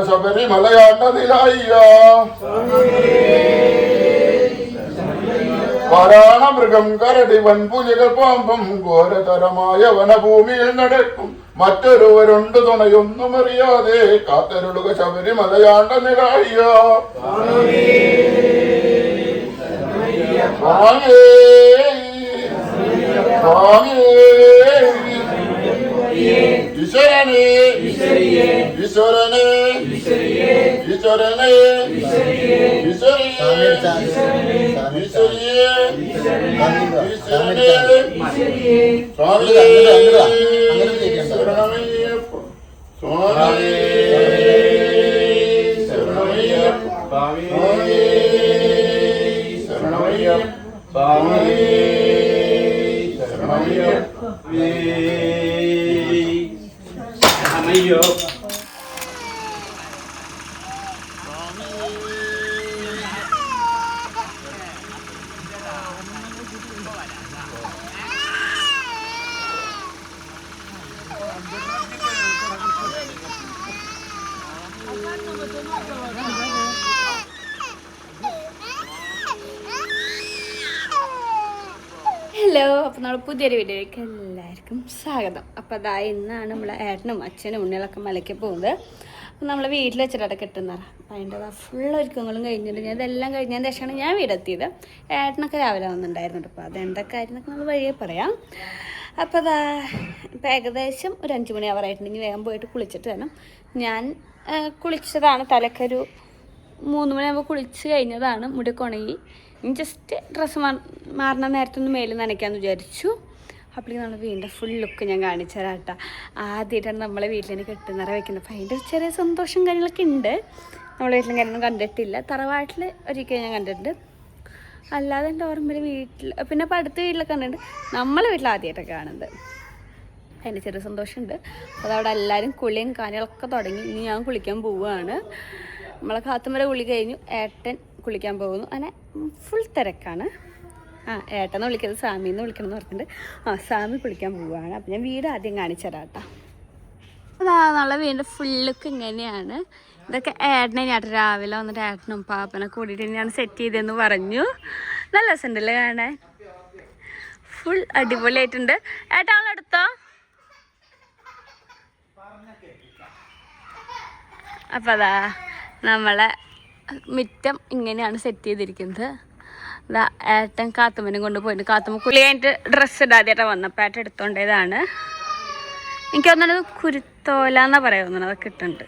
ശബരിമലയാണ്ടതിലായ്യ വരാണമൃഗം കരടി വൻപുലികൾ പാമ്പും ഘോരതരമായ വനഭൂമിയിൽ നടക്കും മറ്റൊരുവരുണ്ട് തുണയൊന്നും അറിയാതെ കാത്തരുളുക ശബരിമലയാണ്ട നിലായ്യ സ്വാമിയേ സ്വാമിയേ ഈശ്വരനെ ഈശ്വരനെ ഈശ്വരനെ അയ്യോ ഹലോ, അപ്പോൾ നമ്മൾ പുതിയൊരു വീഡിയോയിലേക്ക് എല്ലാവർക്കും സ്വാഗതം. അപ്പോൾ അതാ ഇന്നാണ് നമ്മളെ ഏട്ടനും അച്ഛനും ഉണ്ണികളൊക്കെ മലയ്ക്ക് പോകുന്നത്. അപ്പോൾ നമ്മൾ വീട്ടിൽ വെച്ചിട്ടാണ് കിട്ടുന്നത്. അപ്പോൾ അതിൻ്റെ ഫുൾ ഒരുക്കങ്ങളും കഴിഞ്ഞിട്ട് ഞാൻ ഇതെല്ലാം കഴിഞ്ഞതിന് ശേഷമാണ് ഞാൻ വീടെത്തിയത്. ഏട്ടനൊക്കെ രാവിലെ വന്നിട്ടുണ്ടായിരുന്നു. അപ്പോൾ അതെന്തൊക്കെ കാര്യങ്ങളൊക്കെ നമ്മൾ വഴിയേ പറയാം. അപ്പോൾ അതാ ഇപ്പോൾ ഏകദേശം ഒരു 5 മണി ആവാറായിട്ടുണ്ടെങ്കിൽ വേഗം പോയിട്ട് കുളിച്ചിട്ട് വേണം. ഞാൻ കുളിച്ചതാണ്, തലക്കൊരു 3 മണിയാകുമ്പോൾ കുളിച്ച് കഴിഞ്ഞതാണ്. മുടിയൊക്കെ ഉണങ്ങി ജസ്റ്റ് ഡ്രസ്സ് മാറുന്ന നേരത്തൊന്ന് മേല് നനയ്ക്കാമെന്ന് വിചാരിച്ചു. അപ്പോഴേക്കും നമ്മൾ വീണ്ടും ഫുൾ ലുക്ക് ഞാൻ കാണിച്ചു തരാം കേട്ടോ. ആദ്യമായിട്ടാണ് നമ്മളെ വീട്ടിൽ തന്നെ കെട്ടുന്നറ വയ്ക്കുന്നത്. അപ്പോൾ അതിൻ്റെ ചെറിയ സന്തോഷം കാര്യങ്ങളൊക്കെ ഉണ്ട്. നമ്മളെ വീട്ടിലും കാര്യമൊന്നും കണ്ടിട്ടില്ല. തറവാട്ടിൽ ഒരിക്കലും ഞാൻ കണ്ടിട്ടുണ്ട്, അല്ലാതെ എൻ്റെ ഓർമ്മയിൽ വീട്ടിൽ പിന്നെ ഇപ്പോൾ അടുത്ത വീട്ടിലൊക്കെ കണ്ടിട്ടുണ്ട്. നമ്മളെ വീട്ടിൽ ആദ്യമായിട്ടൊക്കെ കാണുന്നത്. അതിൻ്റെ ചെറിയ സന്തോഷമുണ്ട്. അപ്പോൾ അതവിടെ എല്ലാവരും കുളിയും കാര്യങ്ങളൊക്കെ തുടങ്ങി. ഇനി ഞാൻ കുളിക്കാൻ പോവുകയാണ്. നമ്മളെ കാത്തുമര കുളി കഴിഞ്ഞു, ഏട്ടൻ കുളിക്കാൻ പോകുന്നു. അങ്ങനെ ഫുൾ തിരക്കാണ്. ഏട്ടെന്ന് വിളിക്കുന്നത് സാമിന്ന് വിളിക്കണം എന്ന് പറഞ്ഞിട്ടുണ്ട്. സാമി കുളിക്കാൻ പോവുകയാണ്. അപ്പം ഞാൻ വീട് ആദ്യം കാണിച്ചു തരാം കേട്ടോ. അതാ നമ്മളെ വീടിൻ്റെ ഫുള്ളൊക്കെ ഇങ്ങനെയാണ്. ഇതൊക്കെ ഏട്ടനെ ഞാട്ട് രാവിലെ വന്നിട്ട് ഏട്ടനും പാപ്പനൊക്കെ കൂടിയിട്ട് തന്നെയാണ് സെറ്റ് ചെയ്തതെന്ന് പറഞ്ഞു. നല്ല രസമുണ്ടല്ലേ കാണാൻ, ഫുൾ അടിപൊളിയായിട്ടുണ്ട്. ഏട്ടാളെടുത്തോ. അപ്പം അതാ നമ്മളെ മുറ്റം ഇങ്ങനെയാണ് സെറ്റ് ചെയ്തിരിക്കുന്നത്. ഇതാ ഏട്ടൻ കാത്തുമ്മനും കൊണ്ട് പോയിട്ട് കാത്തുമ്മ കുളി കഴിഞ്ഞിട്ട് ഡ്രസ്സ് ഇടാതെയായിട്ടാണ് വന്നപ്പോൾ ഏട്ടൻ എടുത്തോണ്ടേതാണ്. എനിക്ക് തോന്നുന്നത് കുരുത്തോല എന്നാ പറയാവുന്നത്, അതൊക്കെ ഇട്ടുണ്ട്.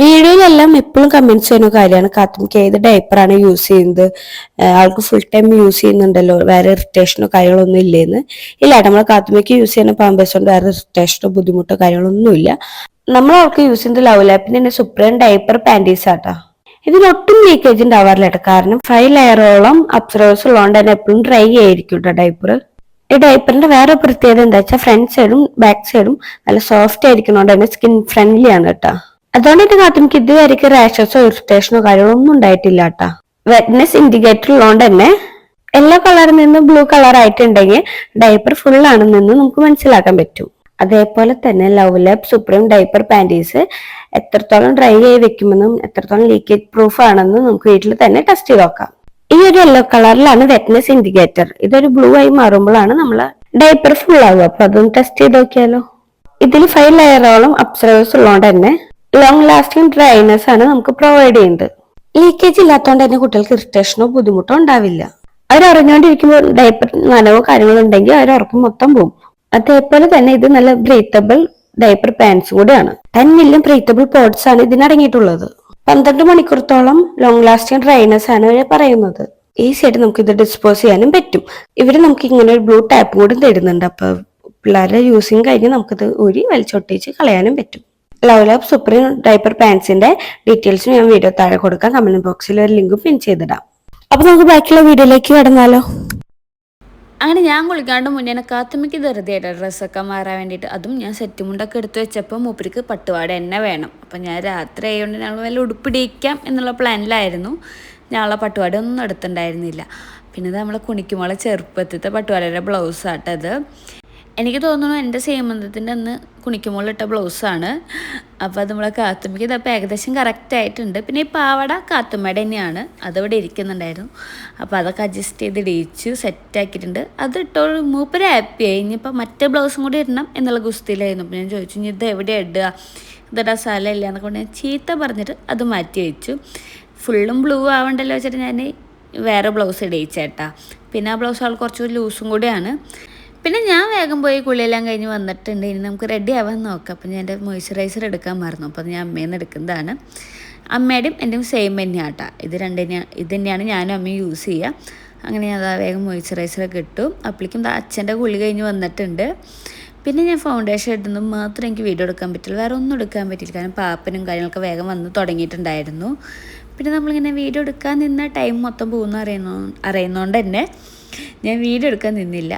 വീഡിയോയിലെല്ലാം എപ്പോഴും കമന്റ്സ് ചെയ്യുന്ന കാര്യമാണ് കാത്തുമ്മക്ക് ഏത് ഡയപ്പറാണ് യൂസ് ചെയ്യുന്നത്, ആൾക്ക് ഫുൾ ടൈം യൂസ് ചെയ്യുന്നുണ്ടല്ലോ, വേറെ ഇറിറ്റേഷനോ കാര്യങ്ങളൊന്നും ഇല്ലേന്ന്. ഇല്ല, നമ്മളെ കാത്തുമ്മക്ക് യൂസ് ചെയ്യുന്ന പാമ്പേഴ്സ് കൊണ്ട് വേറെ ഇറിറ്റേഷനോ ബുദ്ധിമുട്ടോ കാര്യങ്ങളൊന്നുമില്ല. നമ്മൾ അവൾക്ക് യൂസ് ചെയ്യുന്നത് ലവ് ലാപ്പിന്റെ സുപ്രീം ഡയപ്പർ പാൻറ്റീസ് ആട്ടാ. ഇതിനൊട്ടും ലീക്കേജ് ഉണ്ടാവാറില്ല കേട്ടോ, കാരണം 5 ലെയറോളം അബ്സർവേഴ്സ് ഉള്ളതുകൊണ്ട് തന്നെ എപ്പോഴും ഡ്രൈ ആയിരിക്കും കേട്ടോ ഡയപ്പർ. ഈ ഡയപ്പറിന്റെ വേറെ പ്രത്യേകത എന്താ വെച്ചാൽ ഫ്രണ്ട് സൈഡും ബാക്ക് സൈഡും നല്ല സോഫ്റ്റ് ആയിരിക്കുന്നതുകൊണ്ട് തന്നെ സ്കിൻ ഫ്രണ്ട്ലി ആണ് കേട്ടോ. അതുകൊണ്ട് തന്നെ കാത്തുമ്മക്ക് ഇതുവരെയ്ക്ക് റാഷസോ ഇറിറ്റേഷനോ കാര്യങ്ങളൊന്നും ഉണ്ടായിട്ടില്ല കേട്ടാ. വെറ്റ്നെസ് ഇൻഡിക്കേറ്റർ ഉള്ളതുകൊണ്ട് തന്നെ യെല്ലോ കളറിൽ നിന്ന് ബ്ലൂ കളർ ആയിട്ടുണ്ടെങ്കിൽ ഡയപ്പർ ഫുൾ ആണെന്ന് നമുക്ക് മനസ്സിലാക്കാൻ പറ്റും. അതേപോലെ തന്നെ love lab supreme diaper panties എത്രത്തോളം ഡ്രൈ ആയി വെക്കുമെന്നും എത്രത്തോളം ലീക്കേജ് പ്രൂഫ് ആണെന്നും നമുക്ക് വീട്ടിൽ തന്നെ ടെസ്റ്റ് ചെയ്ത് നോക്കാം. ഈ ഒരു യെല്ലോ കളറിലാണ് വെറ്റ്നെസ് ഇൻഡിക്കേറ്റർ. ഇതൊരു ബ്ലൂ ആയി മാറുമ്പോഴാണ് നമ്മള് ഡയപ്പർ ഫുൾ ആവുക. അപ്പൊ അതൊന്ന് ടെസ്റ്റ് ചെയ്ത് നോക്കിയാലോ. ഇതിൽ 5 ലെയറോളം അബ്സർവേഴ്സ് ഉള്ളതുകൊണ്ട് തന്നെ ലോങ് ലാസ്റ്റിംഗ് ഡ്രൈനെസ് ആണ് നമുക്ക് പ്രൊവൈഡ് ചെയ്യുന്നത്. ലീക്കേജ് ഇല്ലാത്തതുകൊണ്ട് തന്നെ കുട്ടികൾക്ക് ഇറിറ്റേഷനോ ബുദ്ധിമുട്ടോ ഉണ്ടാവില്ല. അവർ ഉറങ്ങാണ്ടിരിക്കുമ്പോൾ ഡയപ്പർ നനവോ കാര്യങ്ങളോ ഉണ്ടെങ്കിൽ അവർ ഉറക്കം മൊത്തം പോകും. അതേപോലെ തന്നെ ഇത് നല്ല ബ്രീത്തബിൾ ഡയപ്പർ പാൻസ് കൂടിയാണ്. 10 മില്യൺ ബ്രീത്തബിൾ പോഡ്സ് ആണ് ഇതിനടങ്ങിയിട്ടുള്ളത്. 12 മണിക്കൂറത്തോളം ലോങ് ലാസ്റ്റിംഗ് ഡ്രൈനെസ് ആണ് ഇവര് പറയുന്നത്. ഈസി ആയിട്ട് നമുക്ക് ഇത് ഡിസ്പോസ് ചെയ്യാനും പറ്റും. ഇവര് നമുക്ക് ഇങ്ങനെ ഒരു ബ്ലൂ ടാപ്പ് കൂടി തരുന്നുണ്ട്. അപ്പൊ പിള്ളേരുടെ യൂസിങ് കഴിഞ്ഞ് നമുക്കിത് ഊരി വലിച്ചൊട്ടിച്ച് കളയാനും പറ്റും. ലവ് ലാബ് സുപ്രീം ഡയപ്പർ പാൻസിന്റെ ഡീറ്റെയിൽസും ഞാൻ വീഡിയോ താഴെ കൊടുക്കാം. കമന്റ് ബോക്സിൽ ഒരു ലിങ്ക് പിൻ ചെയ്തിടാം. അപ്പൊ നമുക്ക് ബാക്കിയുള്ള വീഡിയോയിലേക്ക് കടന്നാലോ. അങ്ങനെ ഞാൻ കുളിക്കാണ്ട് മുന്നേ കാത്തുമ്മയ്ക്ക് ധൃതിയായിട്ട് ഡ്രസ്സൊക്കെ മാറാൻ വേണ്ടിയിട്ട്, അതും ഞാൻ സെറ്റ് മുണ്ടൊക്കെ എടുത്ത് വെച്ചപ്പോൾ മൂപ്പർക്ക് പട്ടുപാട് എന്നെ വേണം. അപ്പം ഞാൻ രാത്രി ആയതുകൊണ്ട് ഞങ്ങൾ വല്ല ഉടുപ്പിടിക്കാം എന്നുള്ള പ്ലാനിലായിരുന്നു. ഞങ്ങളെ പട്ടുപാട് ഒന്നും എടുത്തിട്ടുണ്ടായിരുന്നില്ല. പിന്നെ നമ്മളെ കുണിക്കുമോളെ ചെറുപ്പത്തിലത്തെ പട്ടുപാലയുടെ ബ്ലൗസാട്ടത്. എനിക്ക് തോന്നുന്നു എൻ്റെ സീമന്തത്തിൻ്റെ അന്ന് കുണിക്കുമോളിട്ട ബ്ലൗസാണ്. അപ്പോൾ അത് നമ്മളെ കാത്തുമ്മയ്ക്ക് ഇതപ്പോൾ ഏകദേശം കറക്റ്റായിട്ടുണ്ട്. പിന്നെ ഈ പാവട കാത്തുമ്മയുടെ തന്നെയാണ്, അതവിടെ ഇരിക്കുന്നുണ്ടായിരുന്നു. അപ്പോൾ അതൊക്കെ അഡ്ജസ്റ്റ് ചെയ്ത് ഇടിച്ചു സെറ്റാക്കിയിട്ടുണ്ട്. അത് ഇട്ടോൾ മൂപ്പര് ഹാപ്പിയായി. ഇനിയിപ്പോൾ മറ്റേ ബ്ലൗസും കൂടി ഇടണം എന്നുള്ള ഗുസ്തിയിലായിരുന്നു. അപ്പോൾ ഞാൻ ചോദിച്ചു ഇനി ഇത് എവിടെ ഇടുക, ഇതിടാൻ സ്ഥലമില്ല എന്നൊക്കെ കൊണ്ട് ഞാൻ ചീത്ത പറഞ്ഞിട്ട് അത് മാറ്റി വെച്ചു. ഫുള്ളും ബ്ലൂ ആവണ്ടല്ലോ വെച്ചിട്ട് ഞാൻ വേറെ ബ്ലൗസ് ഇടിയിച്ചേട്ടാ. പിന്നെ ആ ബ്ലൗസ് ആൾ കുറച്ച് ലൂസും കൂടിയാണ്. പിന്നെ ഞാൻ വേഗം പോയി കുളിയെല്ലാം കഴിഞ്ഞ് വന്നിട്ടുണ്ട്. ഇനി നമുക്ക് റെഡി ആവാൻ നോക്കാം. അപ്പം ഞാൻ എൻ്റെ മോയ്സ്ചറൈസർ എടുക്കാൻ മറന്നു. അപ്പോൾ അത് ഞാൻ അമ്മയിൽ നിന്ന് എടുക്കുന്നതാണ്. അമ്മയുടെയും എൻ്റെയും സെയിം തന്നെയാണ് കേട്ടോ. ഇത് തന്നെയാണ് ഞാനും അമ്മയും യൂസ് ചെയ്യുക. അങ്ങനെ ഞാൻ അതാ വേഗം മോയ്സ്ചറൈസറൊക്കെ ഇട്ടു. അപ്പോഴേക്കും അച്ഛൻ്റെ കുളി കഴിഞ്ഞ് വന്നിട്ടുണ്ട്. പിന്നെ ഞാൻ ഫൗണ്ടേഷൻ ഇടുന്നത് മാത്രം എനിക്ക് വീഡിയോ എടുക്കാൻ പറ്റില്ല, വേറെ ഒന്നും എടുക്കാൻ പറ്റില്ല. കാരണം പാപ്പനും കാര്യങ്ങളൊക്കെ വേഗം വന്ന് തുടങ്ങിയിട്ടുണ്ടായിരുന്നു. പിന്നെ നമ്മളിങ്ങനെ വീഡിയോ എടുക്കാൻ നിന്ന ടൈം മൊത്തം പോകുന്ന അറിയുന്നതുകൊണ്ട് തന്നെ ഞാൻ വീഡിയോ എടുക്കാൻ നിന്നില്ല.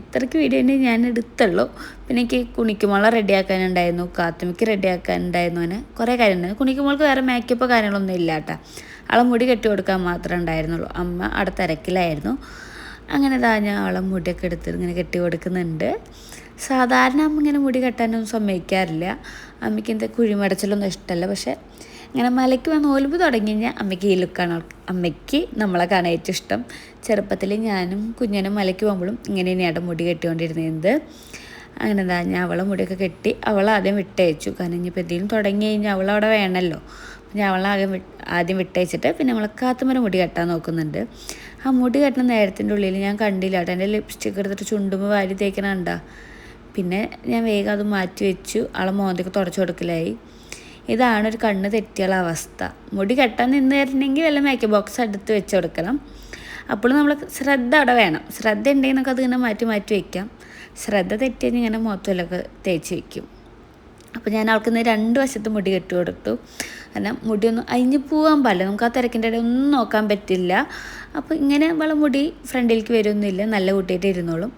ഇത്രയ്ക്ക് വീഡിയോ തന്നെ ഞാൻ എടുത്തുള്ളൂ. പിന്നെ എനിക്ക് കുണിക്കുമോളെ റെഡിയാക്കാനുണ്ടായിരുന്നു, കാത്തുമ്മയ്ക്ക് റെഡിയാക്കാനുണ്ടായിരുന്നു, അങ്ങനെ കുറേ കാര്യമുണ്ടായിരുന്നു. കുണിക്കുമോൾക്ക് വേറെ മേക്കപ്പ് കാര്യങ്ങളൊന്നും ഇല്ല കേട്ടോ. അവളെ മുടി കെട്ടി കൊടുക്കാൻ മാത്രമേ ഉണ്ടായിരുന്നുള്ളൂ. അമ്മ അവിടെ തിരക്കിലായിരുന്നു. അങ്ങനെ ഞാൻ അവളെ മുടിയൊക്കെ എടുത്തിട്ട് ഇങ്ങനെ കെട്ടി കൊടുക്കുന്നുണ്ട്. സാധാരണ അമ്മ ഇങ്ങനെ മുടി കെട്ടാനൊന്നും സമ്മതിക്കാറില്ല. അമ്മയ്ക്ക് എന്താ കുഴിമടച്ചിലൊന്നും ഇഷ്ടമല്ല. പക്ഷേ ഇങ്ങനെ മലയ്ക്ക് വന്ന് ഒലിവ് തുടങ്ങി കഴിഞ്ഞാൽ അമ്മയ്ക്ക് ഈ ലുക്കാണ്. അമ്മയ്ക്ക് നമ്മളെ കാണാൻ ഏറ്റവും ഇഷ്ടം. ചെറുപ്പത്തിൽ ഞാനും കുഞ്ഞനും മലയ്ക്ക് പോകുമ്പോഴും ഇങ്ങനെ തന്നെയാണ് മുടി കെട്ടിക്കൊണ്ടിരുന്നത്. അങ്ങനെ ഞാൻ അവളെ മുടിയൊക്കെ കെട്ടി അവളാദ്യം വിട്ടയച്ചു. കാരണം ഇനിയിപ്പോൾ എന്തെങ്കിലും തുടങ്ങി കഴിഞ്ഞാൽ അവളവിടെ വേണമല്ലോ. ഞാൻ ആദ്യം വിട്ടയച്ചിട്ട് പിന്നെ നമ്മളെ കാത്തുമ്മരെ മുടി കെട്ടാൻ നോക്കുന്നുണ്ട്. ആ മുടി കെട്ടുന്ന നേരത്തിൻ്റെ ഉള്ളിൽ ഞാൻ കണ്ടില്ല കേട്ടോ, എൻ്റെ ലിപ്സ്റ്റിക്ക് എടുത്തിട്ട് ചുണ്ടുമ്പോൾ വാരി തേക്കണ കണ്ടാ. പിന്നെ ഞാൻ വേഗം അത് മാറ്റി വെച്ചു. ആളെ മോന്തൊക്കെ തുടച്ചു കൊടുക്കലായി. ഇതാണ് ഒരു കണ്ണ് തെറ്റിയുള്ള അവസ്ഥ. മുടി കെട്ടാൻ നിന്ന് തരണമെങ്കിൽ വല്ല മേക്കപ്പ് ബോക്സ് അടുത്ത് വെച്ച് കൊടുക്കണം. അപ്പോൾ നമ്മൾ ശ്രദ്ധ അവിടെ വേണം. ശ്രദ്ധ ഉണ്ടെങ്കിൽ നമുക്ക് അതിങ്ങനെ മാറ്റി വയ്ക്കാം. ശ്രദ്ധ തെറ്റിയാൽ ഇങ്ങനെ മുഖത്തിലൊക്കെ തേച്ച് വയ്ക്കും. അപ്പോൾ ഞാൻ അവൾക്ക് ഇന്ന് 2 വശത്ത് മുടി കെട്ടി കൊടുത്തു. കാരണം മുടിയൊന്നും അഴിഞ്ഞു പോകാൻ പാടില്ല. നമുക്ക് ആ തിരക്കിൻ്റെ ഇടയിൽ ഒന്നും നോക്കാൻ പറ്റില്ല. അപ്പോൾ ഇങ്ങനെ അവളെ മുടി ഫ്രണ്ടിലേക്ക് വരുമൊന്നുമില്ല, നല്ല കുട്ടിയായിട്ട് ഇരുന്നോളും.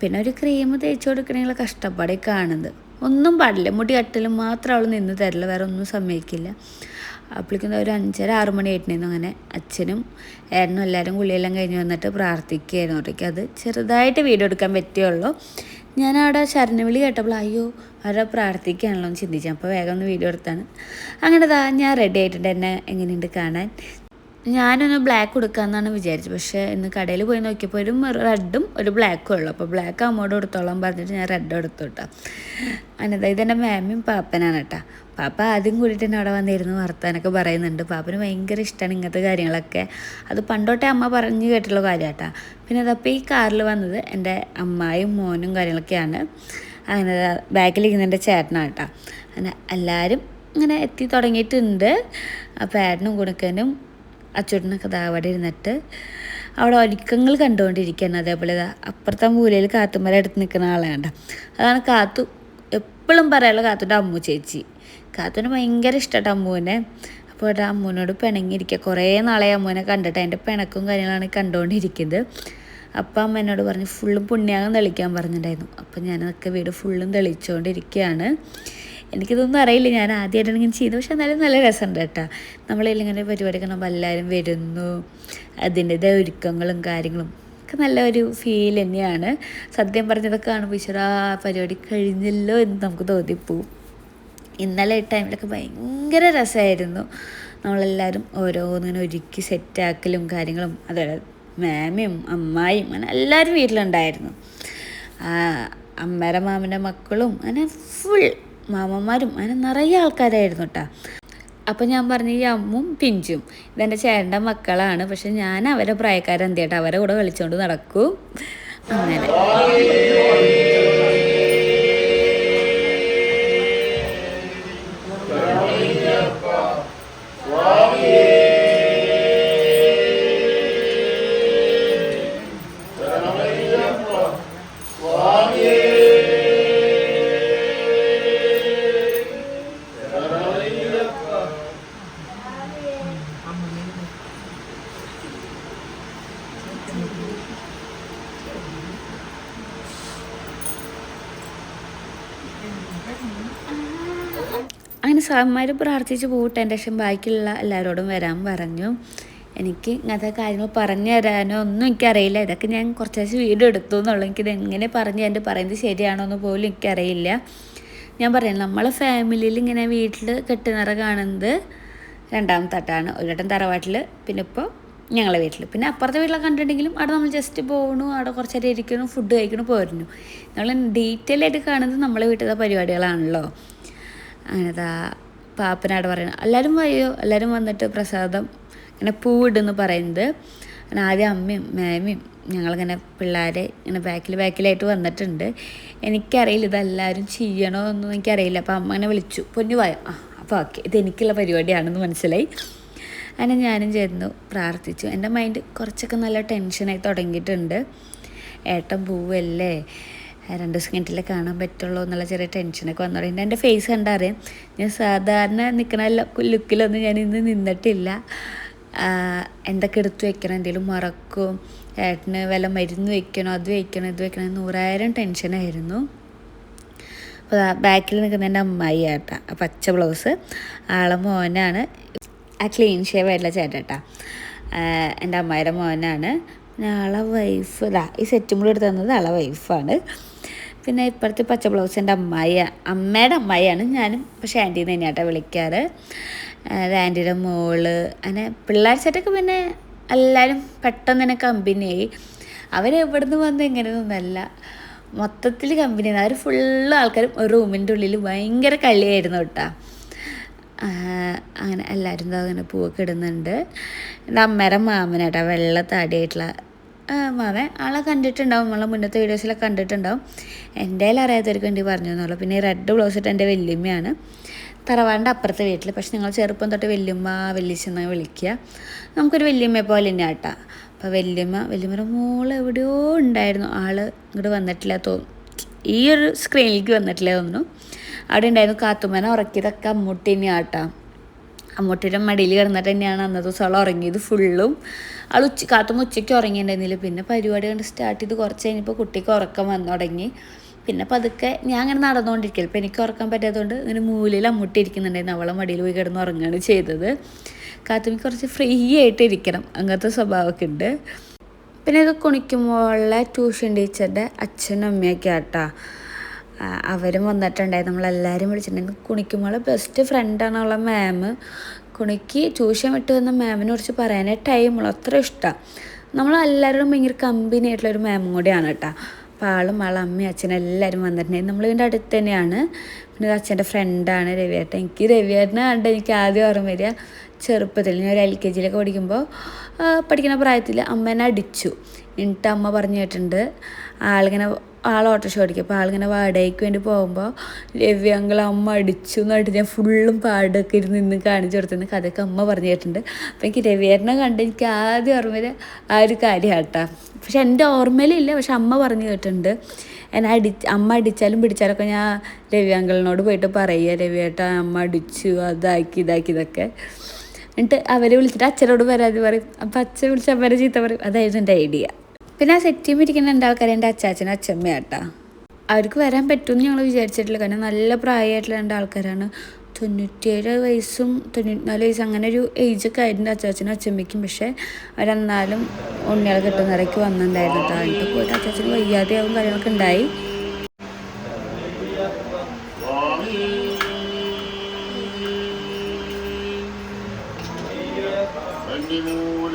പിന്നെ ഒരു ക്രീം തേച്ച് കൊടുക്കണമെങ്കിൽ കഷ്ടപ്പാടേ കാണുന്നത്. ഒന്നും പാടില്ല, മുടി കെട്ടലും മാത്രം അവൾ നിന്ന് തരില്ല, വേറെ ഒന്നും സമ്മതിക്കില്ല. അപ്പോഴേക്കും ഒരു 5:30-6 മണി ആയിട്ടുണ്ടായിരുന്നു. അങ്ങനെ അച്ഛനും ഏട്ടനും എല്ലാവരും കുളിയെല്ലാം കഴിഞ്ഞ് വന്നിട്ട് പ്രാർത്ഥിക്കുകയായിരുന്നു. അവിടേക്ക് അത് ചെറുതായിട്ട് വീഡിയോ എടുക്കാൻ പറ്റുള്ളൂ. ഞാനവിടെ ശരണവിളി കേട്ടപ്പോൾ അയ്യോ അവരെ പ്രാർത്ഥിക്കുകയാണല്ലോ എന്ന് ചിന്തിച്ചു. അപ്പോൾ വേഗം ഒന്ന് വീഡിയോ എടുത്താണ്. അങ്ങനെ ഞാൻ റെഡി ആയിട്ടുണ്ട്. എന്നെ എങ്ങനെയുണ്ട് കാണാൻ. ഞാനൊന്ന് ബ്ലാക്ക് കൊടുക്കാമെന്നാണ് വിചാരിച്ചത്. പക്ഷേ ഇന്ന് കടയിൽ പോയി നോക്കിയപ്പോൾ ഒരു റെഡും ഒരു ബ്ലാക്കും ഉള്ളു. അപ്പോൾ ബ്ലാക്ക് അമ്മോട് എടുത്തോളാൻ പറഞ്ഞിട്ട് ഞാൻ റെഡ് എടുത്തു കേട്ടോ. അങ്ങനെ ഇതെൻ്റെ മാമിയും പാപ്പനാണ് കേട്ടോ. പാപ്പ ആദ്യം കൂടിയിട്ട് തന്നെ അവിടെ വന്നിരുന്നു വർത്താനൊക്കെ പറയുന്നുണ്ട്. പാപ്പന് ഭയങ്കര ഇഷ്ടമാണ് ഇങ്ങനത്തെ കാര്യങ്ങളൊക്കെ. അത് പണ്ടോട്ടേ അമ്മ പറഞ്ഞു കേട്ടുള്ള കാര്യം കേട്ടോ. പിന്നെ അതപ്പോൾ ഈ കാറിൽ വന്നത് എൻ്റെ അമ്മായും മോനും കാര്യങ്ങളൊക്കെയാണ്. അങ്ങനെ ബാക്കിലിരിക്കുന്ന എൻ്റെ ചേട്ടനാണ് കേട്ടോ. അങ്ങനെ എല്ലാവരും ഇങ്ങനെ എത്തി തുടങ്ങിയിട്ടുണ്ട്. അപ്പോൾ ഏട്ടനും കുണുക്കനും അച്ചൂട്ടനൊക്കെ അവിടെ ഇരുന്നിട്ട് അവിടെ ഒരുക്കങ്ങൾ കണ്ടുകൊണ്ടിരിക്കുകയാണ്. അതേപോലെ അപ്പുറത്തെ മൂലയിൽ കാത്തുമ്മരെ അടുത്ത് നിൽക്കുന്ന ആളാണ്. അതാണ് കാത്തു എപ്പോഴും പറയാനുള്ള കാത്തുൻ്റെ അമ്മു ചേച്ചി. കാത്തുവിന് ഭയങ്കര ഇഷ്ടമായിട്ട് അമ്മുവിനെ. അപ്പോൾ ഏട്ടാ അമ്മുവിനോട് പിണങ്ങിയിരിക്കുക. കുറേ നാളെ അമ്മുവിനെ കണ്ടിട്ട് അതിൻ്റെ പിണക്കും കാര്യങ്ങളാണ് കണ്ടുകൊണ്ടിരിക്കുന്നത്. അപ്പം അമ്മ എന്നോട് പറഞ്ഞു ഫുള്ളും പുണ്യാകം തെളിക്കാൻ പറഞ്ഞിട്ടുണ്ടായിരുന്നു. അപ്പം ഞാനതൊക്കെ വീട് ഫുള്ളും തെളിച്ചുകൊണ്ടിരിക്കുകയാണ്. എനിക്കിതൊന്നും അറിയില്ല, ഞാൻ ആദ്യമായിട്ടാണ് ഇങ്ങനെ ചെയ്തു. പക്ഷെ എന്നാലും നല്ല രസമുണ്ട് കേട്ടോ. നമ്മളിങ്ങനെ പരിപാടിയൊക്കെ നമ്മൾ എല്ലാവരും വരുന്നു, അതിൻ്റെതായ ഒരുക്കങ്ങളും കാര്യങ്ങളും ഒക്കെ നല്ല ഒരു ഫീൽ തന്നെയാണ്. സത്യം പറഞ്ഞതൊക്കെ കാണുമ്പോൾ ഈശ്വരാ പരിപാടി കഴിഞ്ഞല്ലോ എന്ന് നമുക്ക് തോന്നിപ്പോവും. ഇന്നലെ ഈ ടൈമിലൊക്കെ ഭയങ്കര രസമായിരുന്നു. നമ്മളെല്ലാവരും ഓരോന്നിങ്ങനെ ഒരുക്കി സെറ്റാക്കലും കാര്യങ്ങളും. അതുപോലെ മാമിയും അമ്മായിയും അങ്ങനെ എല്ലാവരും വീട്ടിലുണ്ടായിരുന്നു. അമ്മയുടെ മാമൻ്റെ മക്കളും അങ്ങനെ ഫുൾ മാമന്മാരും അങ്ങനെ നിറയെ ആൾക്കാരായിരുന്നു കേട്ടോ. അപ്പോൾ ഞാൻ പറഞ്ഞു ഈ അമ്മും പിഞ്ചും ഇതെൻ്റെ ചേട്ടൻ്റെ മക്കളാണ്. പക്ഷെ ഞാൻ അവരെ പ്രായക്കാരെന്ത് ചെയ്യട്ടെ അവരെ കൂടെ കളിച്ചുകൊണ്ട് നടക്കും. അങ്ങനെ അങ്ങനെ സാറന്മാർ പ്രാർത്ഥിച്ച് പോയിട്ട് എൻ്റെ ശേഷം ബാക്കിയുള്ള എല്ലാവരോടും വരാൻ പറഞ്ഞു. എനിക്ക് ഇങ്ങനത്തെ കാര്യങ്ങൾ പറഞ്ഞു തരാനോ ഒന്നും എനിക്കറിയില്ല. ഇതൊക്കെ ഞാൻ കുറച്ച് വീഡിയോ എടുത്തു എന്നുള്ളൂ. എനിക്കിത് എങ്ങനെ പറയുന്നത് ശരിയാണോ എന്ന് പോലും എനിക്കറിയില്ല. ഞാൻ പറയാം, നമ്മളെ ഫാമിലിയിൽ ഇങ്ങനെ വീട്ടിൽ കെട്ടുനിറ കാണുന്നത് രണ്ടാമത്തെ തട്ടാണ്. ഒരു വട്ടം തറവാട്ടിൽ, പിന്നെ ഇപ്പോൾ ഞങ്ങളെ വീട്ടിൽ. പിന്നെ അപ്പുറത്തെ വീട്ടിലൊക്കെ കണ്ടിട്ടുണ്ടെങ്കിലും അവിടെ നമ്മൾ ജസ്റ്റ് പോകണു, അവിടെ കുറച്ച് നേരം ഇരിക്കണം, ഫുഡ് കഴിക്കണം, പോരുന്നു. നമ്മൾ ഡീറ്റെയിൽ ആയിട്ട് കാണുന്നത് നമ്മളെ വീട്ടിലത്തെ പരിപാടികളാണല്ലോ. അങ്ങനത്തെ പാപ്പനാട് പറയുന്നത് എല്ലാവരും വയ്യോ, എല്ലാവരും വന്നിട്ട് പ്രസാദം ഇങ്ങനെ പൂവിടുന്ന് പറയുന്നത്. അങ്ങനെ ആദ്യം അമ്മയും മേമയും ഞങ്ങളിങ്ങനെ പിള്ളേരെ ഇങ്ങനെ ബാക്കിലായിട്ട് വന്നിട്ടുണ്ട്. എനിക്കറിയില്ല ഇതെല്ലാവരും ചെയ്യണോ എന്നൊന്നും എനിക്കറിയില്ല. അപ്പോൾ അമ്മ അങ്ങനെ വിളിച്ചു, പൊന്നു വായോ, അപ്പോൾ ഓക്കെ ഇതെനിക്കുള്ള പരിപാടിയാണെന്ന് മനസ്സിലായി. അങ്ങനെ ഞാനും ചേർന്നു പ്രാർത്ഥിച്ചു. എൻ്റെ മൈൻഡ് കുറച്ചൊക്കെ നല്ല ടെൻഷനായി തുടങ്ങിയിട്ടുണ്ട്. ഏട്ടൻ പോവല്ലേ, 2 ദിവസം കഴിഞ്ഞിട്ടല്ലേ കാണാൻ പറ്റുള്ളൂ എന്നുള്ള ചെറിയ ടെൻഷനൊക്കെ വന്നു തുടങ്ങി. എൻ്റെ ഫേസ് കണ്ടറിയാം, ഞാൻ സാധാരണ നിൽക്കണ ലുക്കിലൊന്നും ഞാൻ ഇന്ന് നിന്നിട്ടില്ല. എന്തൊക്കെ എടുത്തു വെക്കണം, എന്തെങ്കിലും മറക്കും, ഏട്ടന് വല്ല മരുന്ന് വെക്കണോ, അത് വെക്കണോ, ഇത് വെക്കണോ, 100,000 ടെൻഷനായിരുന്നു. അപ്പോൾ ബാക്കിൽ നിൽക്കുന്ന എൻ്റെ അമ്മായി ഏട്ടാ, പച്ച ബ്ലൗസ്, ആളെ മോനാണ്, ആ ക്ലീൻ ഷേവ് ആയിട്ടുള്ള ചേട്ടാ, എൻ്റെ അമ്മായിയുടെ മോനാണ്. പിന്നെ ആളെ വൈഫ് ഈ സെറ്റും കൂടി എടുത്ത് തന്നത് ആളെ വൈഫാണ്. പിന്നെ ഇപ്പോഴത്തെ പച്ച ബ്ലൗസ് എൻ്റെ അമ്മയുടെ അമ്മായിയാണ്. ഞാനും പക്ഷേ ആൻറ്റീന്ന് തന്നെയാട്ടോ വിളിക്കാറ്. ആൻറ്റിയുടെ മോള്, അങ്ങനെ പിള്ളേർ സെറ്റൊക്കെ പിന്നെ എല്ലാവരും പെട്ടെന്ന് തന്നെ കമ്പനിയായി. അവരെവിടുന്ന് വന്ന് ഇങ്ങനെയൊന്നുമല്ല, മൊത്തത്തിൽ കമ്പനിയാണ്. അവർ ഫുള്ള് ആൾക്കാരും ഒരു റൂമിൻ്റെ ഉള്ളിൽ ഭയങ്കര കളിയായിരുന്നു കേട്ടോ. അങ്ങനെ എല്ലാവരും അങ്ങനെ പൂവൊക്കെ ഇടുന്നുണ്ട്. എൻ്റെ അമ്മയുടെ മാമനാട്ടോ, വെള്ള താടിയായിട്ടുള്ള മാമൻ. ആളെ കണ്ടിട്ടുണ്ടാവും, നമ്മളെ മുന്നത്തെ വീഡിയോസിലൊക്കെ കണ്ടിട്ടുണ്ടാവും. എൻ്റെ അറിയാത്തവർക്ക് വേണ്ടി പറഞ്ഞു എന്നുള്ളൂ. പിന്നെ ഈ റെഡ് ബ്ലൗസ് ഇട്ട് എൻ്റെ വല്യമ്മയാണ്, തറവാടിൻ്റെ അപ്പുറത്തെ വീട്ടിൽ. പക്ഷെ ഞങ്ങൾ ചെറുപ്പം തൊട്ട് വല്യമ്മ വല്യച്ഛന്നാണ് വിളിക്കുക. നമുക്കൊരു വല്യമ്മയെ പോലെ തന്നെ ആട്ടാ. അപ്പോൾ വല്യമ്മയുടെ മോള് എവിടെയോ ഉണ്ടായിരുന്നു, ആള് ഇങ്ങോട്ട് വന്നിട്ടില്ല തോന്നുന്നു, ഈ ഒരു സ്ക്രീനിലേക്ക് വന്നിട്ടില്ല തോന്നുന്നു. അവിടെ ഉണ്ടായിരുന്നു. കാത്തുമ്മനെ ഉറക്കിയതൊക്കെ അമ്മൂട്ടി തന്നെയാണ് ആട്ടാ. അമ്മൂട്ടിയുടെ മടിയിൽ കിടന്നിട്ട് തന്നെയാണ് അന്നത്തെ ദിവസം അവൾ ഉറങ്ങിയത് ഫുള്ളും. കാത്തുമ്മ ഉച്ചയ്ക്ക് ഉറങ്ങിയിട്ടുണ്ടായിരുന്നില്ല. പിന്നെ പരിപാടി കണ്ട് സ്റ്റാർട്ട് ചെയ്ത് കുറച്ച് കഴിഞ്ഞപ്പോൾ കുട്ടിക്ക് ഉറക്കം വന്നു തുടങ്ങി. പിന്നെ പതുക്കെ ഞാൻ അങ്ങനെ നടന്നുകൊണ്ടിരിക്കില്ല. ഇപ്പോൾ എനിക്ക് ഉറക്കാൻ പറ്റാത്തതുകൊണ്ട് ഇങ്ങനെ മൂലയിൽ അമ്മൂട്ടി ഇരിക്കുന്നുണ്ടായിരുന്നു. അവളെ മടിയിൽ പോയി കിടന്ന് ഉറങ്ങുകയാണ് ചെയ്തത്. കാത്തുമ്മയ്ക്ക് കുറച്ച് ഫ്രീ ആയിട്ട് ഇരിക്കണം, അങ്ങനത്തെ സ്വഭാവമൊക്കെ ഉണ്ട്. പിന്നെ ഇത് കുണിക്കുമ്പോഴുള്ള ട്യൂഷൻ ടീച്ചറുടെ അച്ഛനും അമ്മയൊക്കെ ആട്ടാ. അവരും വന്നിട്ടുണ്ടായിരുന്നു. നമ്മളെല്ലാവരും വിളിച്ചിട്ടുണ്ടായിരുന്നു. കുണിക്കുമ്പോൾ ബെസ്റ്റ് ഫ്രണ്ടാണ് അവളെ മാം. കുണിക്ക് ട്യൂഷൻ വിട്ട് വന്ന മാമിനെ കുറിച്ച് പറയാനേ ടൈമുള്ളൂ, അത്ര ഇഷ്ടമാണ്. നമ്മളെല്ലാവരും ഭയങ്കര കമ്പനി ആയിട്ടുള്ളൊരു മാമും കൂടിയാണ് കേട്ടോ. അപ്പോൾ ആളും അമ്മയും അച്ഛനും എല്ലാവരും വന്നിട്ടുണ്ടായിരുന്നു. നമ്മളിതിൻ്റെ അടുത്ത് തന്നെയാണ്. പിന്നെ അച്ഛൻ്റെ ഫ്രണ്ടാണ് രവിയേട്ടൻ. എനിക്ക് രവിയേട്ടനെ കണ്ട് എനിക്ക് ആദ്യം ഓർമ്മ വരിക ചെറുപ്പത്തിൽ, ഞാൻ ഒരു LKG പഠിക്കുന്ന പ്രായത്തിൽ അമ്മേനെ അടിച്ചു. എന്നിട്ട് അമ്മ പറഞ്ഞു കേട്ടിട്ടുണ്ട്, ആൾ ഓട്ടോറിക്ഷ ഓടിക്കും. അപ്പോൾ ആളിങ്ങനെ വാടകയ്ക്ക് വേണ്ടി പോകുമ്പോൾ രവി അങ്കിൾ അമ്മ അടിച്ചു എന്നിട്ട് ഞാൻ ഫുള്ളും പാടൊക്കെ നിന്ന് കാണിച്ചു കൊടുത്തിരുന്ന കഥയൊക്കെ അമ്മ പറഞ്ഞു കേട്ടിട്ടുണ്ട്. അപ്പോൾ എനിക്ക് രവിയേട്ടനെ കണ്ട് എനിക്ക് ആദ്യം ഓർമ്മയിൽ ആ ഒരു കാര്യമാണ് കേട്ടോ. പക്ഷെ എൻ്റെ ഓർമ്മയിലില്ല, പക്ഷെ അമ്മ പറഞ്ഞു കേട്ടിട്ടുണ്ട്. അമ്മ അടിച്ചാലും പിടിച്ചാലൊക്കെ ഞാൻ രവി അങ്കിളിനോട് പോയിട്ട് പറയുക, രവിയേട്ടാ അമ്മ അടിച്ചു, ഇതൊക്കെ. എന്നിട്ട് അവരെ വിളിച്ചിട്ട് അച്ഛനോട് പരാതി പറയും. അപ്പം അച്ഛൻ വിളിച്ച് അമ്മേനെ ചീത്ത പറയും. അതായിരുന്നു എൻ്റെ ഐഡിയ. പിന്നെ ആ സെറ്റ് ടീം ഇരിക്കുന്ന 2 ആൾക്കാർ എൻ്റെ അച്ചാച്ചനും അച്ഛമ്മയാട്ടാ. അവർക്ക് വരാൻ പറ്റുമെന്ന് ഞങ്ങൾ വിചാരിച്ചിട്ടില്ല. കാരണം നല്ല പ്രായമായിട്ടുള്ള 2 ആൾക്കാരാണ്. 97 വയസ്സും 94 വയസ്സും അങ്ങനെ ഒരു ഏജൊക്കെ ആയിട്ടുണ്ട് അച്ചാച്ചനും അച്ഛമ്മയ്ക്കും. പക്ഷേ അവരെന്നാലും ഉണ്ണികളെ കിട്ടുന്നവരേക്ക് വന്നിട്ടുണ്ടായിരുന്നു കേട്ടോ. എന്നിട്ട് പോയിട്ട് അച്ചാച്ചന് വയ്യാതെയാവും കാര്യങ്ങളൊക്കെ ഉണ്ടായി.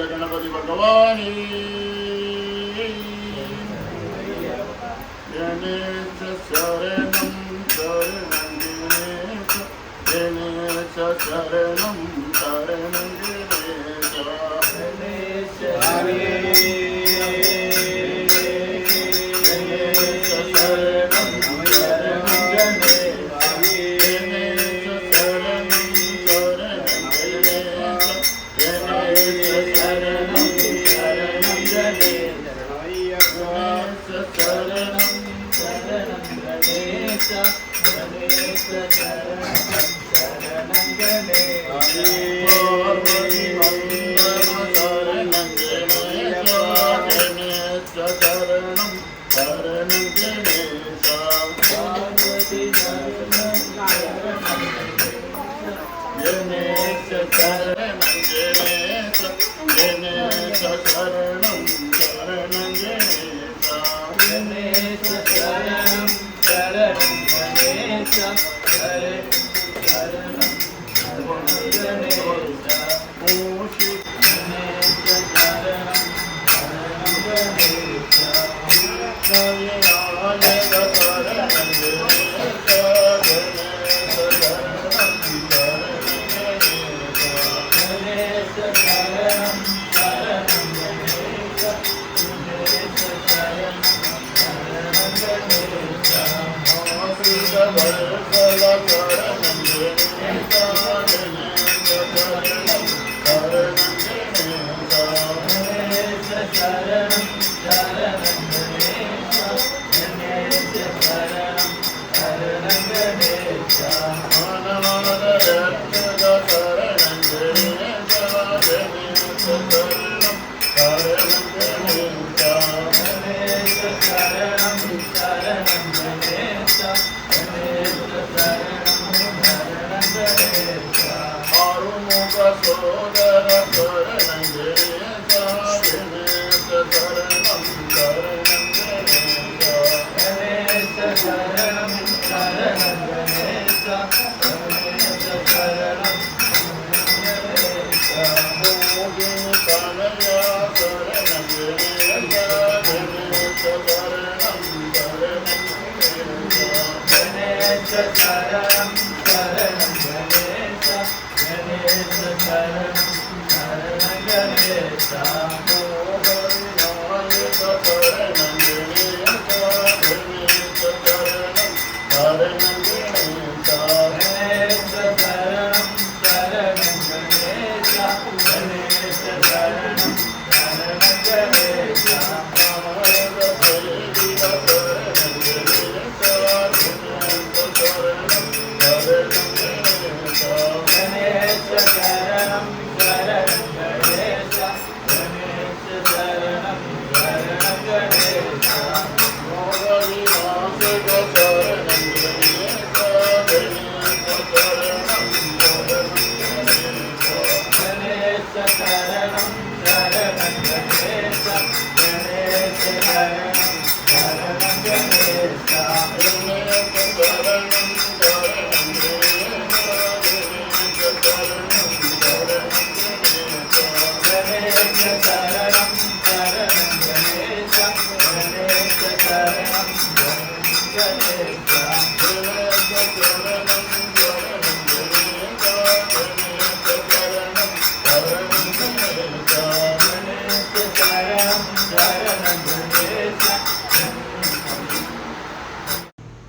ഗണപതി ഭഗവാനേ ഗണേശ ശരണം ശരണം ഗണേശ ശരണം ശരണം ഗണേശ Gene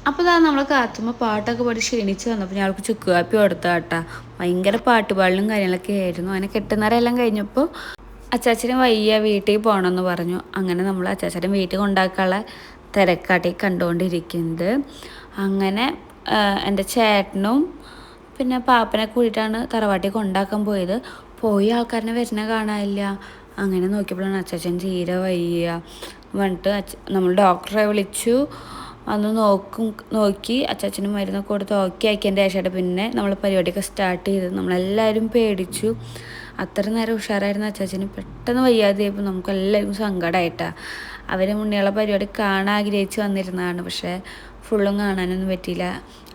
അപ്പോൾ ഇതാ നമ്മൾ കാത്തുമ്പോൾ പാട്ടൊക്കെ പാടി ക്ഷീണിച്ച് വന്നപ്പോൾ ഞങ്ങൾക്ക് ചുക്ക് കാപ്പി കൊടുത്താ കേട്ടാ. ഭയങ്കര പാട്ടുപാടലും കാര്യങ്ങളൊക്കെ ആയിരുന്നു. അങ്ങനെ കെട്ടുന്നവരെല്ലാം കഴിഞ്ഞപ്പോൾ അച്ചാച്ചന് വയ്യ വീട്ടിൽ പോകണമെന്ന് പറഞ്ഞു. അങ്ങനെ നമ്മൾ അച്ചാച്ചനെ വീട്ടിൽ കൊണ്ടാക്കാനുള്ള തിരക്കാട്ടി കണ്ടുകൊണ്ടിരിക്കുന്നത്. അങ്ങനെ എൻ്റെ ചേട്ടനും പിന്നെ പാപ്പനെ കൂടിയിട്ടാണ് തറവാട്ടിൽ കൊണ്ടാക്കാൻ പോയത്. പോയി ആൾക്കാരനെ വരുന്ന കാണാനില്ല. അങ്ങനെ നോക്കിയപ്പോഴാണ് അച്ചാച്ചൻ തീരെ വയ്യ പറഞ്ഞിട്ട് നമ്മൾ ഡോക്ടറെ വിളിച്ചു. അന്ന് നോക്കി അച്ചാച്ചനും മരുന്നൊക്കെ കൊടുത്ത് ഓക്കെ ആക്കിയതിൻ്റെ ശേഷമായിട്ട് പിന്നെ നമ്മൾ പരിപാടിയൊക്കെ സ്റ്റാർട്ട് ചെയ്തത്. നമ്മളെല്ലാവരും പേടിച്ചു. അത്ര നേരം ഉഷാറായിരുന്ന അച്ചാച്ചന് പെട്ടെന്ന് വയ്യാതെയായപ്പോൾ നമുക്കെല്ലാവർക്കും സങ്കടമായിട്ടാണ്. അവർ മുന്നേയുള്ള പരിപാടി കാണാൻ ആഗ്രഹിച്ച് വന്നിരുന്നതാണ്. പക്ഷേ ഫുള്ളും കാണാനൊന്നും പറ്റിയില്ല.